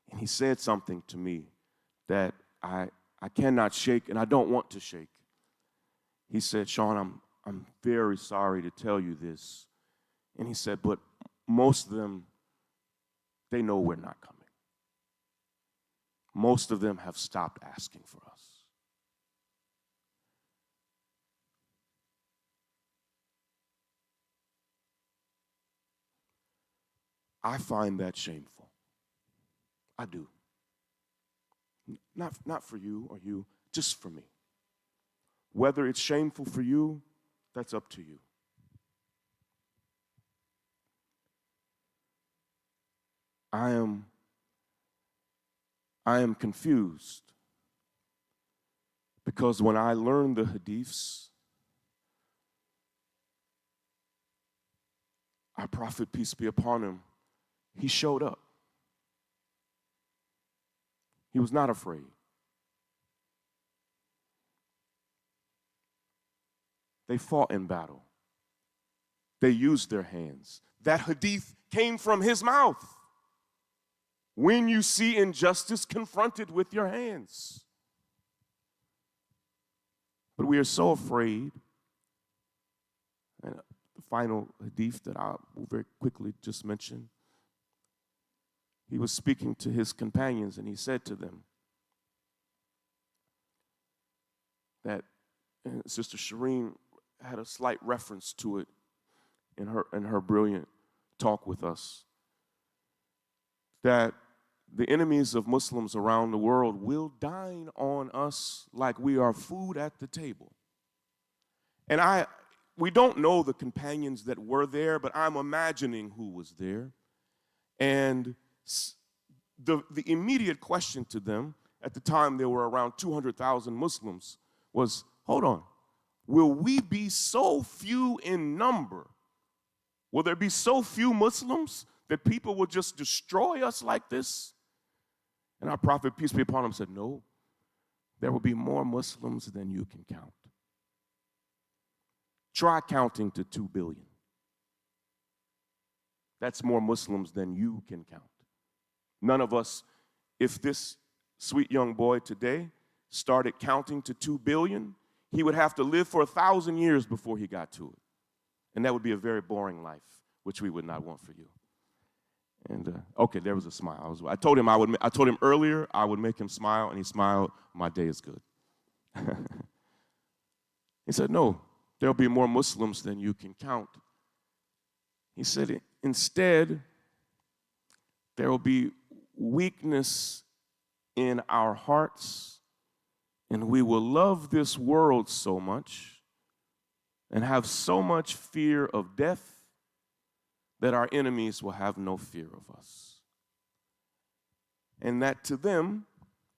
And he said something to me that I cannot shake, and I don't want to shake. He said, Shaun, I'm very sorry to tell you this. And he said, but most of them, they know we're not coming. Most of them have stopped asking for us. I find that shameful. I do. Not for you or you, just for me. Whether it's shameful for you, that's up to you. I am confused because when I learned the hadiths, our prophet, peace be upon him, he showed up. He was not afraid. They fought in battle. They used their hands. That hadith came from his mouth. When you see injustice, confront it with your hands. But we are so afraid. And the final hadith that I will very quickly just mention, he was speaking to his companions and he said to them that, and Sister Shireen had a slight reference to it in her brilliant talk with us, that the enemies of Muslims around the world will dine on us like we are food at the table. And we don't know the companions that were there, but I'm imagining who was there. And the immediate question to them, at the time there were around 200,000 Muslims, was, hold on, will we be so few in number? Will there be so few Muslims that people will just destroy us like this? And our prophet, peace be upon him, said, no, there will be more Muslims than you can count. Try counting to 2 billion. That's more Muslims than you can count. None of us, if this sweet young boy today started counting to 2 billion, he would have to live for 1,000 years before he got to it. And that would be a very boring life, which we would not want for you. And okay, there was a smile. I told him earlier I would make him smile, and he smiled. My day is good. He said, no, there'll be more Muslims than you can count. He said, instead, there will be weakness in our hearts, and we will love this world so much and have so much fear of death that our enemies will have no fear of us. And that to them,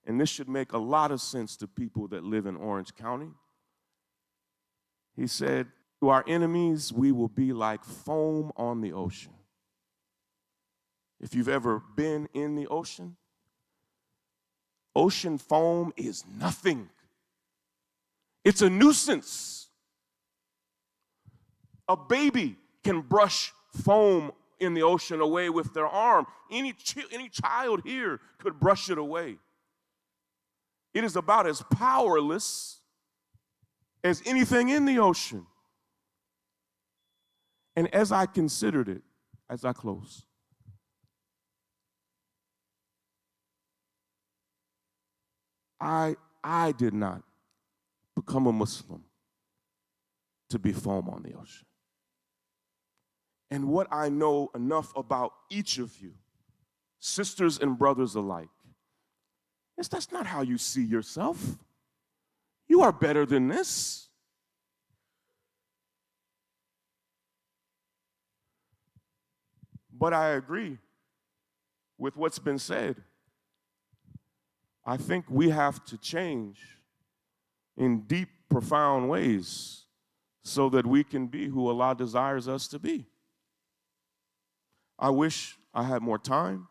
and this should make a lot of sense to people that live in Orange County, he said, to our enemies, we will be like foam on the ocean. If you've ever been in the ocean, ocean foam is nothing. It's a nuisance. A baby can brush foam in the ocean away with their arm. Any child here could brush it away. It is about as powerless as anything in the ocean. And as I considered it, as I close, I did not become a Muslim to be foam on the ocean. And what I know enough about each of you, sisters and brothers alike, is that's not how you see yourself. You are better than this. But I agree with what's been said. I think we have to change in deep, profound ways so that we can be who Allah desires us to be. I wish I had more time,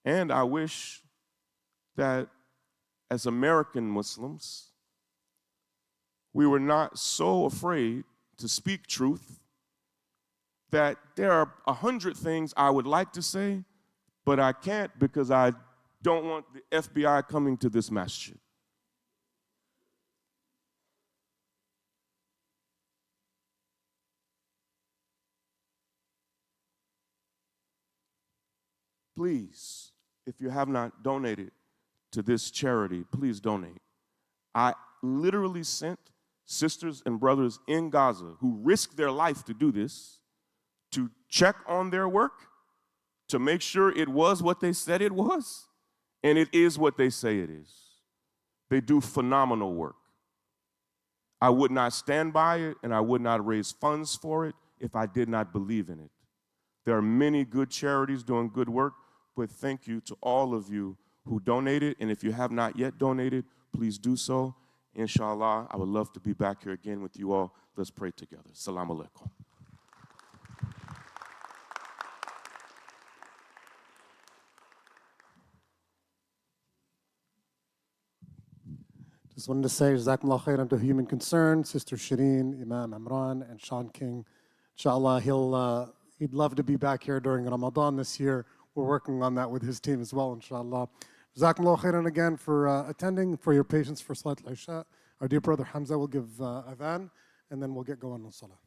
and I wish that as American Muslims, we were not so afraid to speak truth that there are 100 things I would like to say, but I can't because I don't want the FBI coming to this masjid. Please, if you have not donated to this charity, please donate. I literally sent sisters and brothers in Gaza who risked their life to do this to check on their work, to make sure it was what they said it was, and it is what they say it is. They do phenomenal work. I would not stand by it, and I would not raise funds for it if I did not believe in it. There are many good charities doing good work, but thank you to all of you who donated, and if you have not yet donated, please do so. Inshallah, I would love to be back here again with you all. Let's pray together. Assalamu alaikum. Just wanted to say, Jazakumullah khairan to Human Concern, Sister Shireen, Imam Imran, and Shaun King. Inshallah, he'd love to be back here during Ramadan this year. We're working on that with his team as well, inshallah. Jazakumullah khairan again for attending, for your patience for Salat al-Isha. Our dear brother Hamza will give adhan, and then we'll get going on Salah.